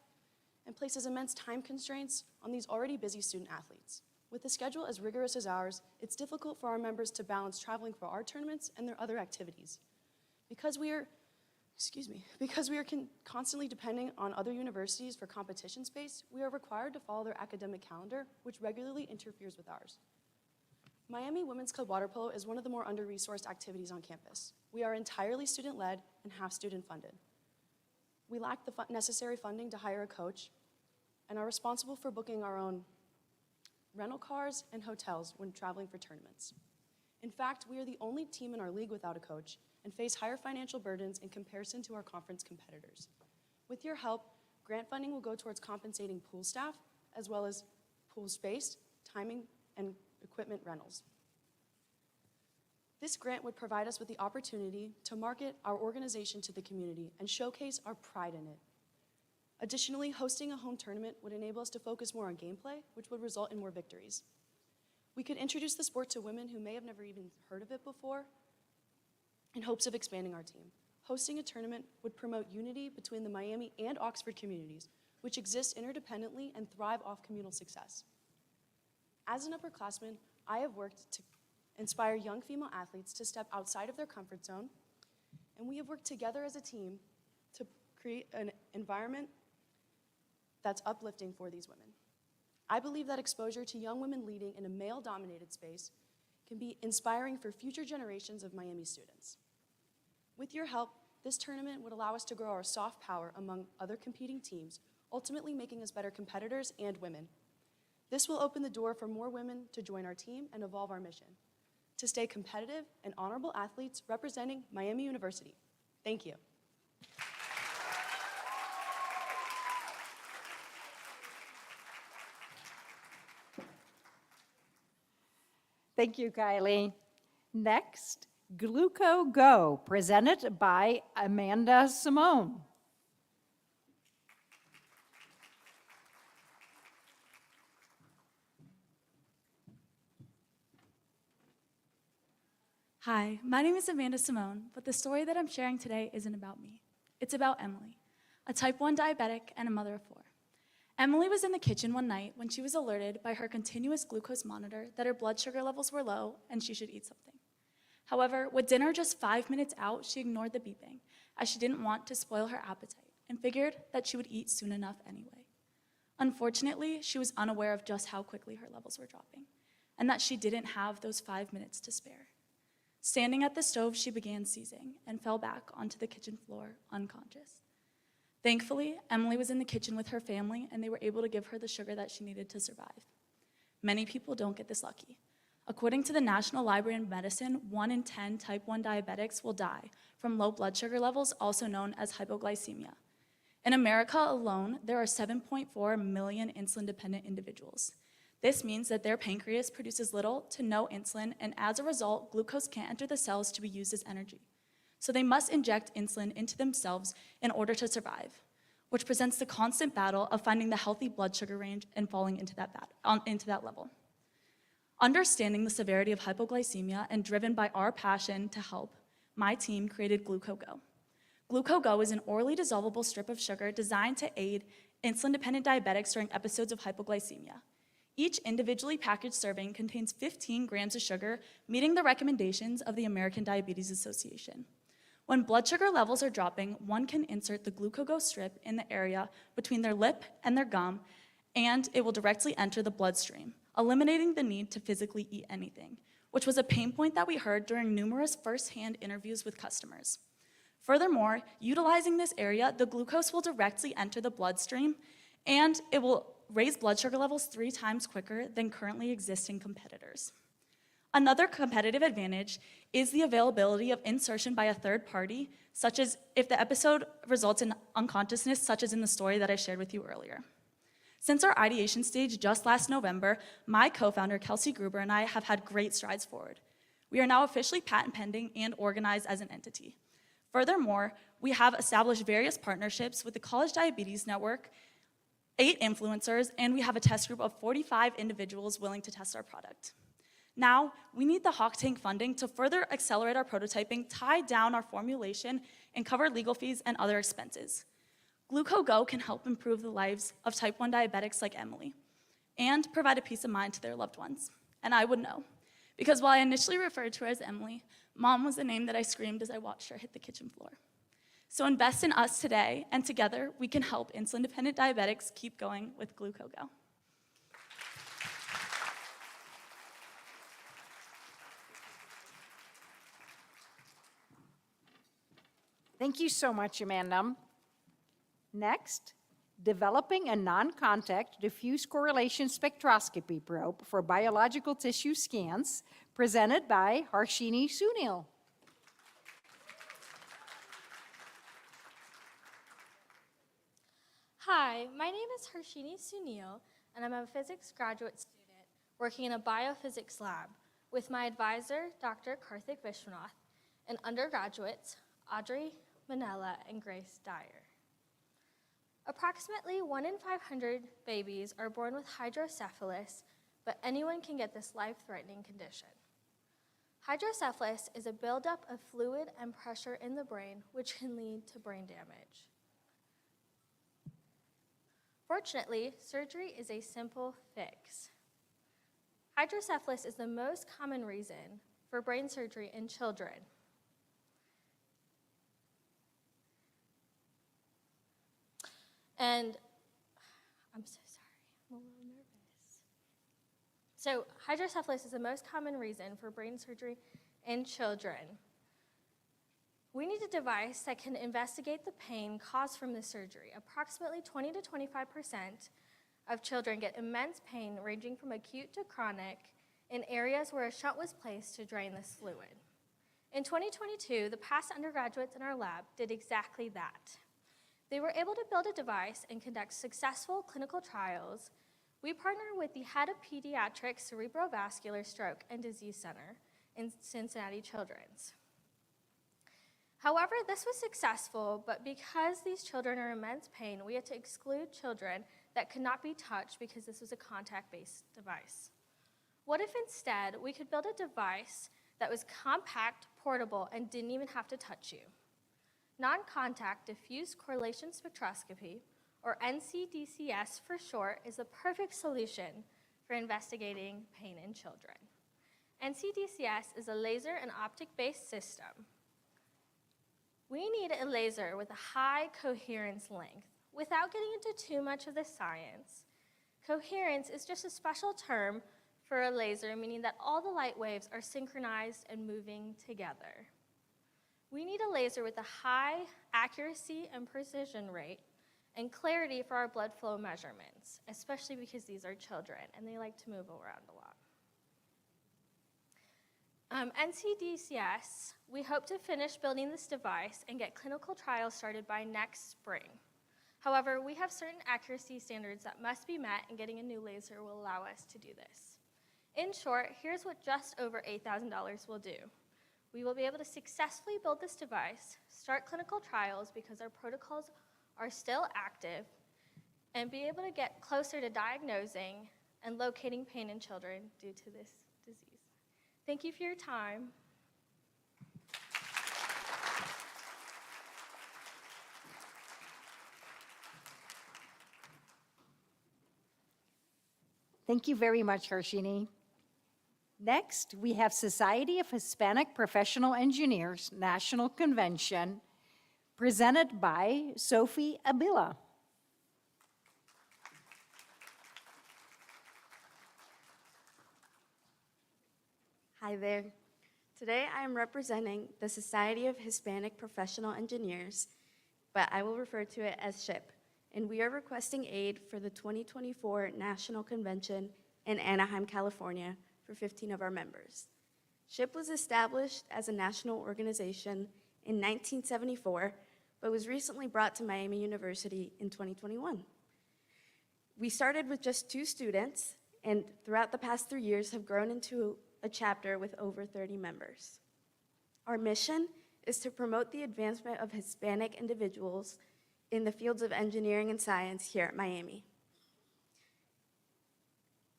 and places immense time constraints on these already busy student athletes. With a schedule as rigorous as ours, it's difficult for our members to balance traveling for our tournaments and their other activities. Because we are constantly depending on other universities for competition space, we are required to follow their academic calendar, which regularly interferes with ours. Miami Women's Club Water Polo is one of the more under-resourced activities on campus. We are entirely student-led and half student-funded. We lack the necessary funding to hire a coach and are responsible for booking our own rental cars and hotels when traveling for tournaments. In fact, we are the only team in our league without a coach and face higher financial burdens in comparison to our conference competitors. With your help, grant funding will go towards compensating pool staff, as well as pool space, timing, and equipment rentals. This grant would provide us with the opportunity to market our organization to the community and showcase our pride in it. Additionally, hosting a home tournament would enable us to focus more on gameplay, which would result in more victories. We could introduce the sport to women who may have never even heard of it before, in hopes of expanding our team. Hosting a tournament would promote unity between the Miami and Oxford communities, which exist interdependently and thrive off communal success. As an upperclassman, I have worked to inspire young female athletes to step outside of their comfort zone, and we have worked together as a team to create an environment that's uplifting for these women. I believe that exposure to young women leading in a male-dominated space can be inspiring for future generations of Miami students. With your help, this tournament would allow us to grow our soft power among other competing teams, ultimately making us better competitors and women. This will open the door for more women to join our team and evolve our mission, to stay competitive and honorable athletes representing Miami University. Thank you. Thank you, Kylie. Next, Gluco Go, presented by Amanda Simone. Hi, my name is Amanda Simone, but the story that I'm sharing today isn't about me. It's about Emily, a type 1 diabetic and a mother of 4. Emily was in the kitchen one night when she was alerted by her continuous glucose monitor that her blood sugar levels were low and she should eat something. However, with dinner just 5 minutes out, she ignored the beeping, as she didn't want to spoil her appetite and figured that she would eat soon enough anyway. Unfortunately, she was unaware of just how quickly her levels were dropping, and that she didn't have those 5 minutes to spare. Standing at the stove, she began seizing and fell back onto the kitchen floor, unconscious. Thankfully, Emily was in the kitchen with her family, and they were able to give her the sugar that she needed to survive. Many people don't get this lucky. According to the National Library of Medicine, 1 in 10 type 1 diabetics will die from low blood sugar levels, also known as hypoglycemia. In America alone, there are 7.4 million insulin-dependent individuals. This means that their pancreas produces little to no insulin, and as a result, glucose can't enter the cells to be used as energy. So they must inject insulin into themselves in order to survive, which presents the constant battle of finding the healthy blood sugar range and falling into that level. Understanding the severity of hypoglycemia and driven by our passion to help, my team created GlucoGo. GlucoGo is an orally dissolvable strip of sugar designed to aid insulin-dependent diabetics during episodes of hypoglycemia. Each individually packaged serving contains 15 grams of sugar, meeting the recommendations of the American Diabetes Association. When blood sugar levels are dropping, one can insert the GlucoGo strip in the area between their lip and their gum, and it will directly enter the bloodstream, eliminating the need to physically eat anything, which was a pain point that we heard during numerous first-hand interviews with customers. Furthermore, utilizing this area, the glucose will directly enter the bloodstream, and it will raise blood sugar levels 3 times quicker than currently existing competitors. Another competitive advantage is the availability of insertion by a third party, such as if the episode results in unconsciousness, such as in the story that I shared with you earlier. Since our ideation stage just last November, my co-founder, Kelsey Gruber, and I have had great strides forward. We are now officially patent pending and organized as an entity. Furthermore, we have established various partnerships with the College Diabetes Network, 8 influencers, and we have a test group of 45 individuals willing to test our product. Now, we need the Hawk Tank funding to further accelerate our prototyping, tie down our formulation, and cover legal fees and other expenses. GlucoGo can help improve the lives of type 1 diabetics like Emily and provide a peace of mind to their loved ones. And I would know, because while I initially referred to her as Emily, Mom was the name that I screamed as I watched her hit the kitchen floor. So invest in us today, and together we can help insulin-dependent diabetics keep going with GlucoGo. Thank you so much, Amanda. Next, developing a non-contact diffuse correlation spectroscopy probe for biological tissue scans, presented by Harshini Sunil. Hi, my name is Harshini Sunil, and I'm a physics graduate student working in a biophysics lab with my advisor, Dr. Karthik Vishwanath, and undergraduates, Audrey Manella and Grace Dyer. Approximately 1 in 500 babies are born with hydrocephalus, but anyone can get this life-threatening condition. Hydrocephalus is a buildup of fluid and pressure in the brain, which can lead to brain damage. Fortunately, surgery is a simple fix. Hydrocephalus is the most common reason for brain surgery in children. And I'm so sorry, I'm a little nervous. So hydrocephalus is the most common reason for brain surgery in children. We need a device that can investigate the pain caused from the surgery. Approximately 20 to 25% of children get immense pain ranging from acute to chronic in areas where a shunt was placed to drain this fluid. In 2022, the past undergraduates in our lab did exactly that. They were able to build a device and conduct successful clinical trials. We partnered with the head of Pediatric Cerebrovascular Stroke and Disease Center in Cincinnati Children's. However, this was successful, but because these children are in immense pain, we had to exclude children that could not be touched because this was a contact-based device. What if instead we could build a device that was compact, portable, and didn't even have to touch you. Non-contact diffuse correlation spectroscopy, or NCDCS for short, is the perfect solution for investigating pain in children. NCDCS is a laser and optic-based system. We need a laser with a high coherence length. Without getting into too much of the science, coherence is just a special term for a laser, meaning that all the light waves are synchronized and moving together. We need a laser with a high accuracy and precision rate and clarity for our blood flow measurements, especially because these are children and they like to move around a lot. NCDCS, we hope to finish building this device and get clinical trials started by next spring. However, we have certain accuracy standards that must be met, and getting a new laser will allow us to do this. In short, here's what just over $8,000 will do. We will be able to successfully build this device, start clinical trials because our protocols are still active, and be able to get closer to diagnosing and locating pain in children due to this disease. Thank you for your time. Thank you very much, Harshini. Next, we have Society of Hispanic Professional Engineers National Convention, presented by Sophie Abila. Hi there. Today I am representing the Society of Hispanic Professional Engineers, but I will refer to it as SHIP, and we are requesting aid for the 2024 National Convention in Anaheim, California, for 15 of our members. SHIP was established as a national organization in 1974, but was recently brought to Miami University in 2021. We started with just 2 students, and throughout the past 3 years have grown into a chapter with over 30 members. Our mission is to promote the advancement of Hispanic individuals in the fields of engineering and science here at Miami.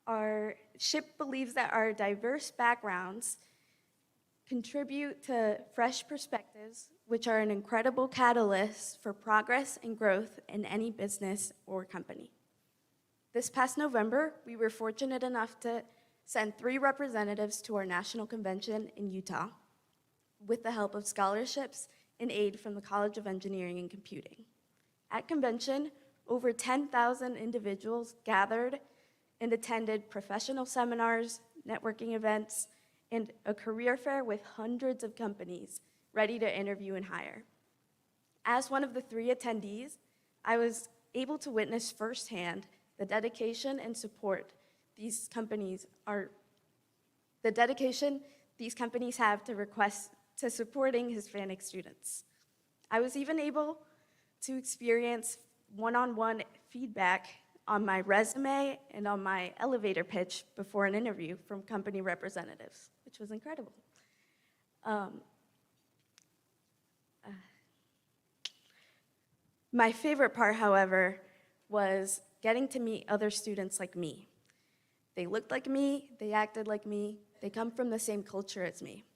Our SHIP believes that our diverse backgrounds contribute to fresh perspectives, which are an incredible catalyst for progress and growth in any business or company. This past November, we were fortunate enough to send 3 representatives to our national convention in Utah with the help of scholarships and aid from the College of Engineering and Computing. At convention, over 10,000 individuals gathered and attended professional seminars, networking events, and a career fair with hundreds of companies ready to interview and hire. As one of the 3 attendees, I was able to witness firsthand the dedication and support these companies have to supporting Hispanic students. I was even able to experience one-on-one feedback on my resume and on my elevator pitch before an interview from company representatives, which was incredible. My favorite part, however, was getting to meet other students like me. They looked like me, they acted like me, they come from the same culture as me.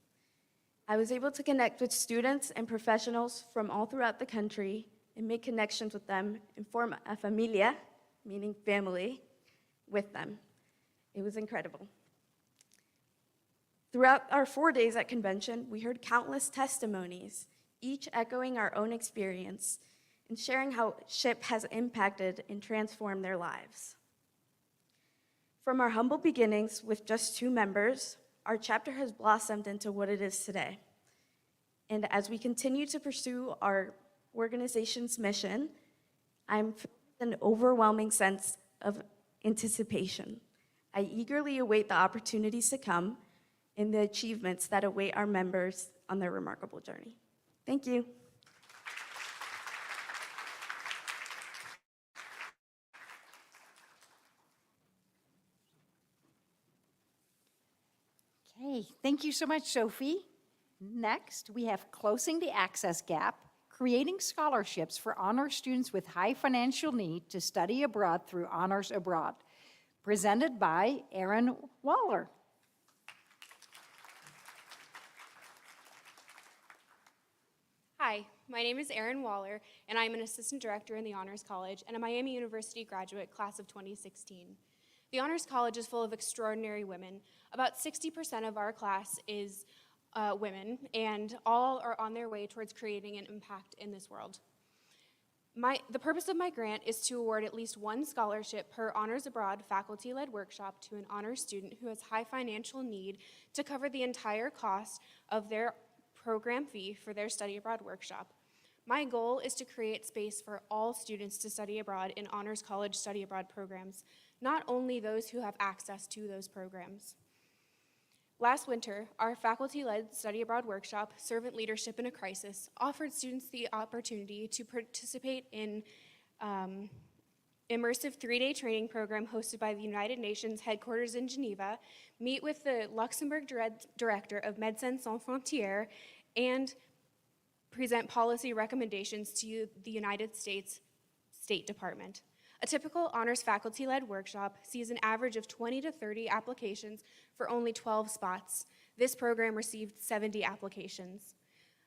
I was able to connect with students and professionals from all throughout the country and make connections with them and form a familia, meaning family, with them. It was incredible. Throughout our 4 days at convention, we heard countless testimonies, each echoing our own experience and sharing how SHIP has impacted and transformed their lives. From our humble beginnings with just 2 members, our chapter has blossomed into what it is today. And as we continue to pursue our organization's mission, I'm filled with an overwhelming sense of anticipation. I eagerly await the opportunities to come and the achievements that await our members on their remarkable journey. Thank you. Okay, thank you so much, Sophie. Next, we have Closing the Access Gap, Creating Scholarships for Honor Students with High Financial Need to Study Abroad through Honors Abroad, presented by Aaron Waller. Hi, my name is Erin Waller, and I'm an assistant director in the Honors College and a Miami University graduate class of 2016. The Honors College is full of extraordinary women. About 60% of our class is women, and all are on their way towards creating an impact in this world. The purpose of my grant is to award at least one scholarship per Honors Abroad faculty-led workshop to an honors student who has high financial need to cover the entire cost of their program fee for their study abroad workshop. My goal is to create space for all students to study abroad in Honors College study abroad programs, not only those who have access to those programs. Last winter, our faculty-led study abroad workshop, Servant Leadership in a Crisis, offered students the opportunity to participate in immersive 3-day training program hosted by the United Nations headquarters in Geneva, meet with the Luxembourg director of Médecins Sans Frontières, and present policy recommendations to the United States State Department. A typical honors faculty-led workshop sees an average of 20 to 30 applications for only 12 spots. This program received 70 applications.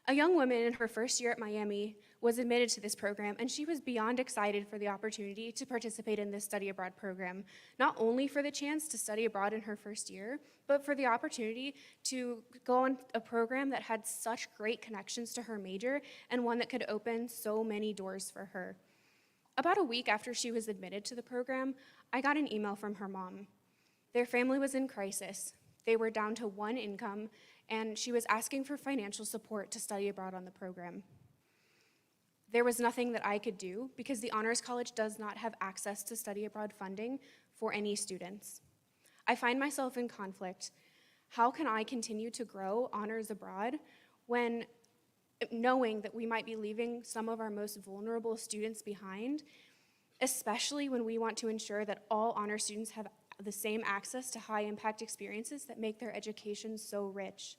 A young woman in her first year at Miami was admitted to this program, and she was beyond excited for the opportunity to participate in this study abroad program, not only for the chance to study abroad in her first year, but for the opportunity to go on a program that had such great connections to her major and one that could open so many doors for her. About a week after she was admitted to the program, I got an email from her mom. Their family was in crisis. They were down to one income, and she was asking for financial support to study abroad on the program. There was nothing that I could do because the Honors College does not have access to study abroad funding for any students. I find myself in conflict. How can I continue to grow honors abroad when knowing that we might be leaving some of our most vulnerable students behind, especially when we want to ensure that all honor students have the same access to high-impact experiences that make their education so rich.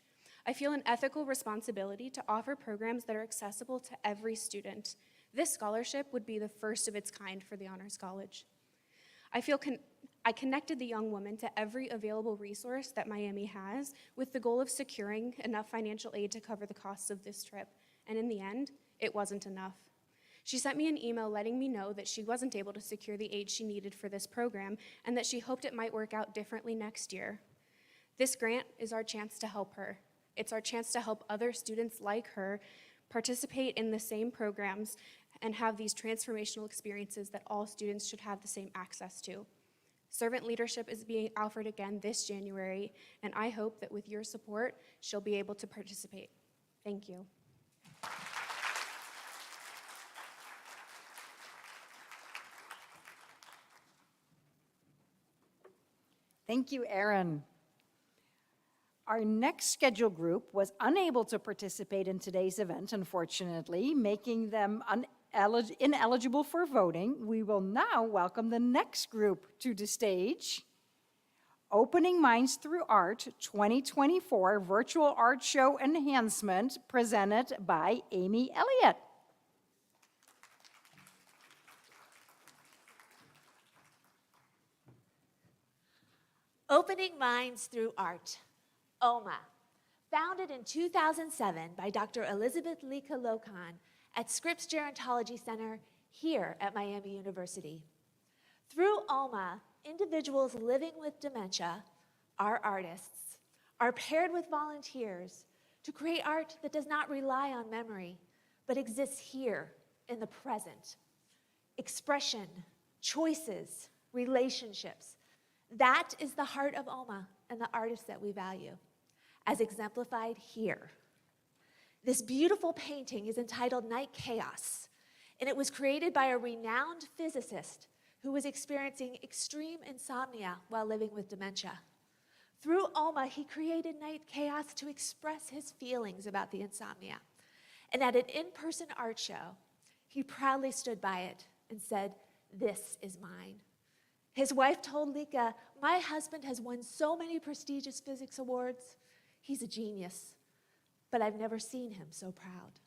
I feel an ethical responsibility to offer programs that are accessible to every student. This scholarship would be the first of its kind for the Honors College. I connected the young woman to every available resource that Miami has with the goal of securing enough financial aid to cover the costs of this trip, and in the end, it wasn't enough. She sent me an email letting me know that she wasn't able to secure the aid she needed for this program and that she hoped it might work out differently next year. This grant is our chance to help her. It's our chance to help other students like her participate in the same programs and have these transformational experiences that all students should have the same access to. Servant Leadership is being offered again this January, and I hope that with your support, she'll be able to participate. Thank you. Thank you, Erin. Our next scheduled group was unable to participate in today's event, unfortunately, making them ineligible for voting. We will now welcome the next group to the stage. Opening Minds Through Art 2024 Virtual Art Show Enhancement, presented by Amy Elliott. Opening Minds Through Art, OMA, founded in 2007 by Dr. Elizabeth Lika Lokan at Scripps Gerontology Center here at Miami University. Through OMA, individuals living with dementia, our artists, are paired with volunteers to create art that does not rely on memory, but exists here in the present. Expression, choices, relationships. That is the heart of OMA and the artists that we value, as exemplified here. This beautiful painting is entitled Night Chaos, and it was created by a renowned physicist who was experiencing extreme insomnia while living with dementia. Through OMA, he created Night Chaos to express his feelings about the insomnia. And at an in-person art show, he proudly stood by it and said, "This is mine." His wife told Lika, "My husband has won so many prestigious physics awards. He's a genius, but I've never seen him so proud."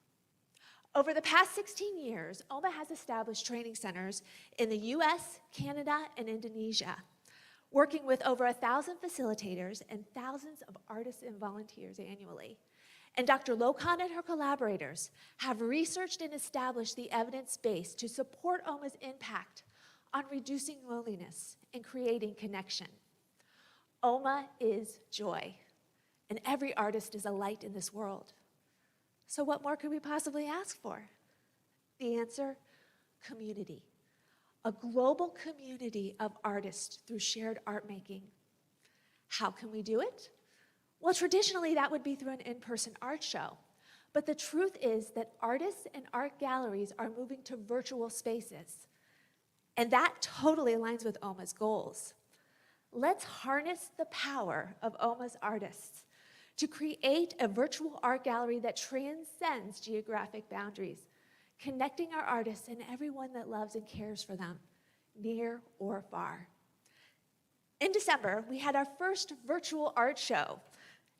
Over the past 16 years, OMA has established training centers in the US, Canada, and Indonesia, working with over 1,000 facilitators and thousands of artists and volunteers annually. And Dr. Lokan and her collaborators have researched and established the evidence base to support OMA's impact on reducing loneliness and creating connection. OMA is joy, and every artist is a light in this world. So what more could we possibly ask for? The answer, community. A global community of artists through shared art making. How can we do it? Well, traditionally that would be through an in-person art show. But the truth is that artists and art galleries are moving to virtual spaces. And that totally aligns with OMA's goals. Let's harness the power of OMA's artists to create a virtual art gallery that transcends geographic boundaries, connecting our artists and everyone that loves and cares for them, near or far. In December, we had our first virtual art show,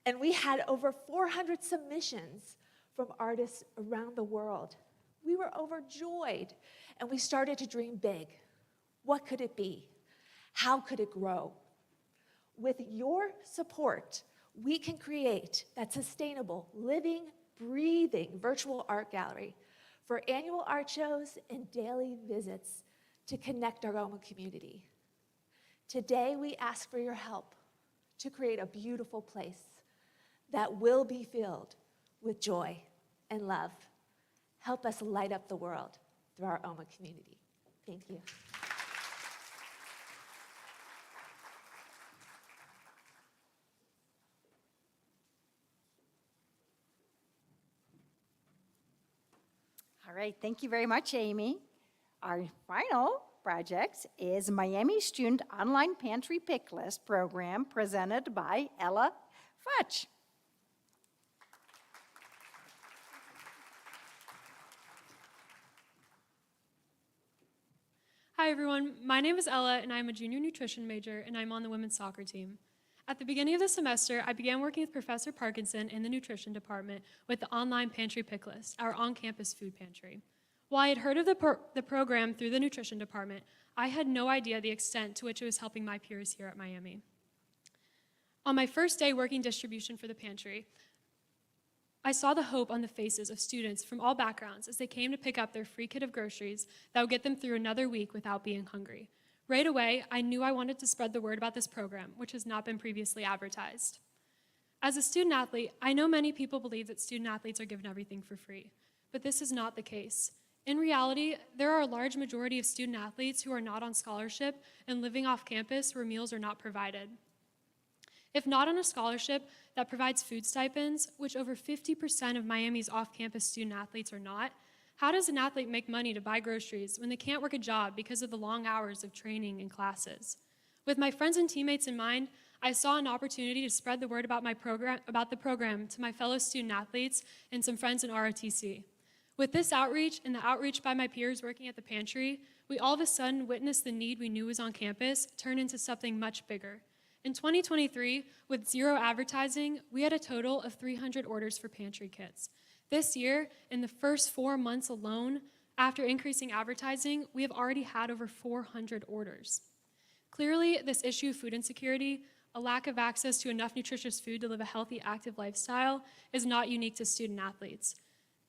and we had over 400 submissions from artists around the world. We were overjoyed, and we started to dream big. What could it be? How could it grow? With your support, we can create that sustainable, living, breathing virtual art gallery for annual art shows and daily visits to connect our OMA community. Today, we ask for your help to create a beautiful place that will be filled with joy and love. Help us light up the world through our OMA community. Thank you. All right, thank you very much, Amy. Our final project is Miami Student Online Pantry Pick List program presented by Ella Futch. Hi everyone, my name is Ella and I'm a junior nutrition major and I'm on the women's soccer team. At the beginning of the semester, I began working with Professor Parkinson in the nutrition department with the online pantry pick list, our on-campus food pantry. While I had heard of the program through the nutrition department, I had no idea the extent to which it was helping my peers here at Miami. On my first day working distribution for the pantry, I saw the hope on the faces of students from all backgrounds as they came to pick up their free kit of groceries that would get them through another week without being hungry. Right away, I knew I wanted to spread the word about this program, which has not been previously advertised. As a student athlete, I know many people believe that student athletes are given everything for free, but this is not the case. In reality, there are a large majority of student athletes who are not on scholarship and living off campus where meals are not provided. If not on a scholarship that provides food stipends, which over 50% of Miami's off-campus student athletes are not, how does an athlete make money to buy groceries when they can't work a job because of the long hours of training and classes? With my friends and teammates in mind, I saw an opportunity to spread the word about the program to my fellow student athletes and some friends in ROTC. With this outreach and the outreach by my peers working at the pantry, we all of a sudden witnessed the need we knew was on campus turn into something much bigger. In 2023, with zero advertising, we had a total of 300 orders for pantry kits. This year, in the first 4 months alone, after increasing advertising, we have already had over 400 orders. Clearly, this issue of food insecurity, a lack of access to enough nutritious food to live a healthy, active lifestyle, is not unique to student athletes.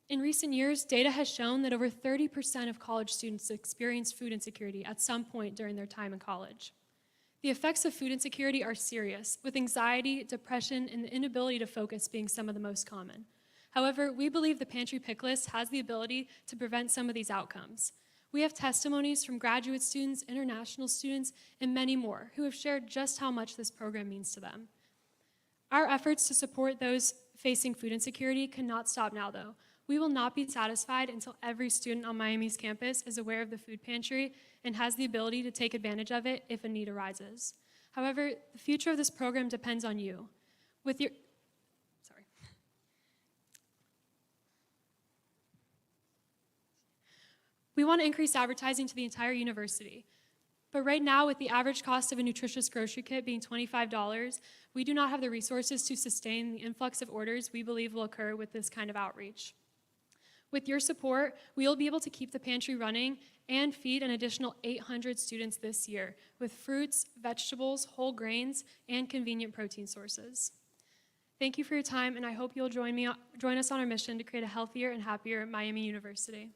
In recent years, data has shown that over 30% of college students experience food insecurity at some point during their time in college. The effects of food insecurity are serious, with anxiety, depression, and the inability to focus being some of the most common. However, we believe the Pantry Pick List has the ability to prevent some of these outcomes. We have testimonies from graduate students, international students, and many more who have shared just how much this program means to them. Our efforts to support those facing food insecurity cannot stop now, though. We will not be satisfied until every student on Miami's campus is aware of the food pantry and has the ability to take advantage of it if a need arises. However, the future of this program depends on you. We want to increase advertising to the entire university. But right now, with the average cost of a nutritious grocery kit being $25, we do not have the resources to sustain the influx of orders we believe will occur with this kind of outreach. With your support, we will be able to keep the pantry running and feed an additional 800 students this year with fruits, vegetables, whole grains, and convenient protein sources. Thank you for your time, and I hope you'll join us on our mission to create a healthier and happier Miami University.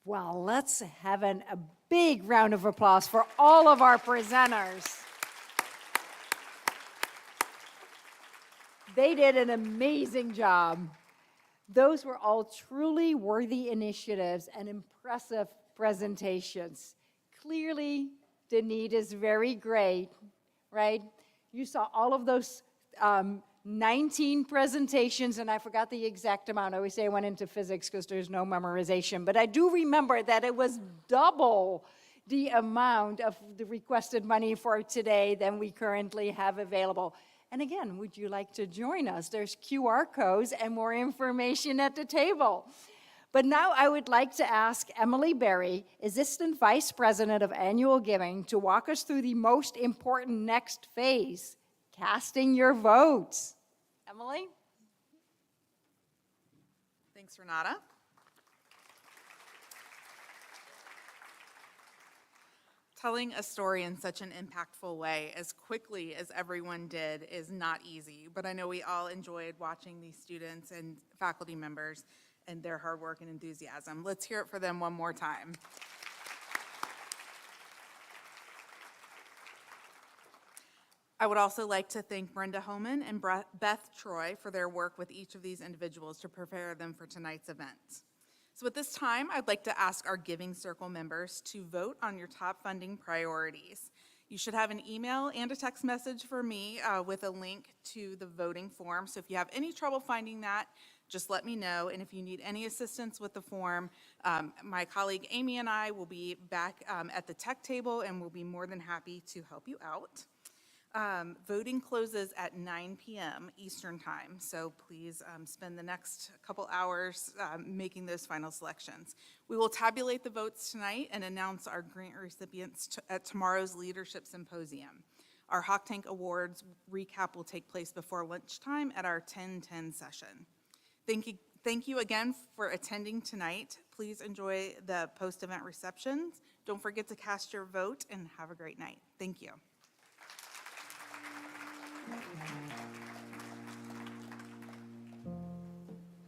Well, let's have a big round of applause for all of our presenters. They did an amazing job. Those were all truly worthy initiatives and impressive presentations. Clearly, the need is very great, right? You saw all of those 19 presentations, and I forgot the exact amount. I always say I went into physics because there's no memorization, but I do remember that it was double the amount of the requested money for today than we currently have available. And again, would you like to join us? There's QR codes and more information at the table. But now I would like to ask Emily Berry, Assistant Vice President of Annual Giving, to walk us through the most important next phase, casting your votes. Emily? Thanks, Renata. Telling a story in such an impactful way as quickly as everyone did is not easy, but I know we all enjoyed watching these students and faculty members and their hard work and enthusiasm. Let's hear it for them one more time. I would also like to thank Brenda Homan and Beth Troy for their work with each of these individuals to prepare them for tonight's event. So at this time, I'd like to ask our Giving Circle members to vote on your top funding priorities. You should have an email and a text message for me with a link to the voting form. So if you have any trouble finding that, just let me know. And if you need any assistance with the form, my colleague Amy and I will be back at the tech table and we'll be more than happy to help you out. Voting closes at 9 p.m. Eastern Time, so please spend the next couple hours making those final selections. We will tabulate the votes tonight and announce our grant recipients at tomorrow's Leadership Symposium. Our Hawk Tank Awards recap will take place before lunchtime at our 10:10 session. Thank you again for attending tonight. Please enjoy the post-event receptions. Don't forget to cast your vote and have a great night. Thank you.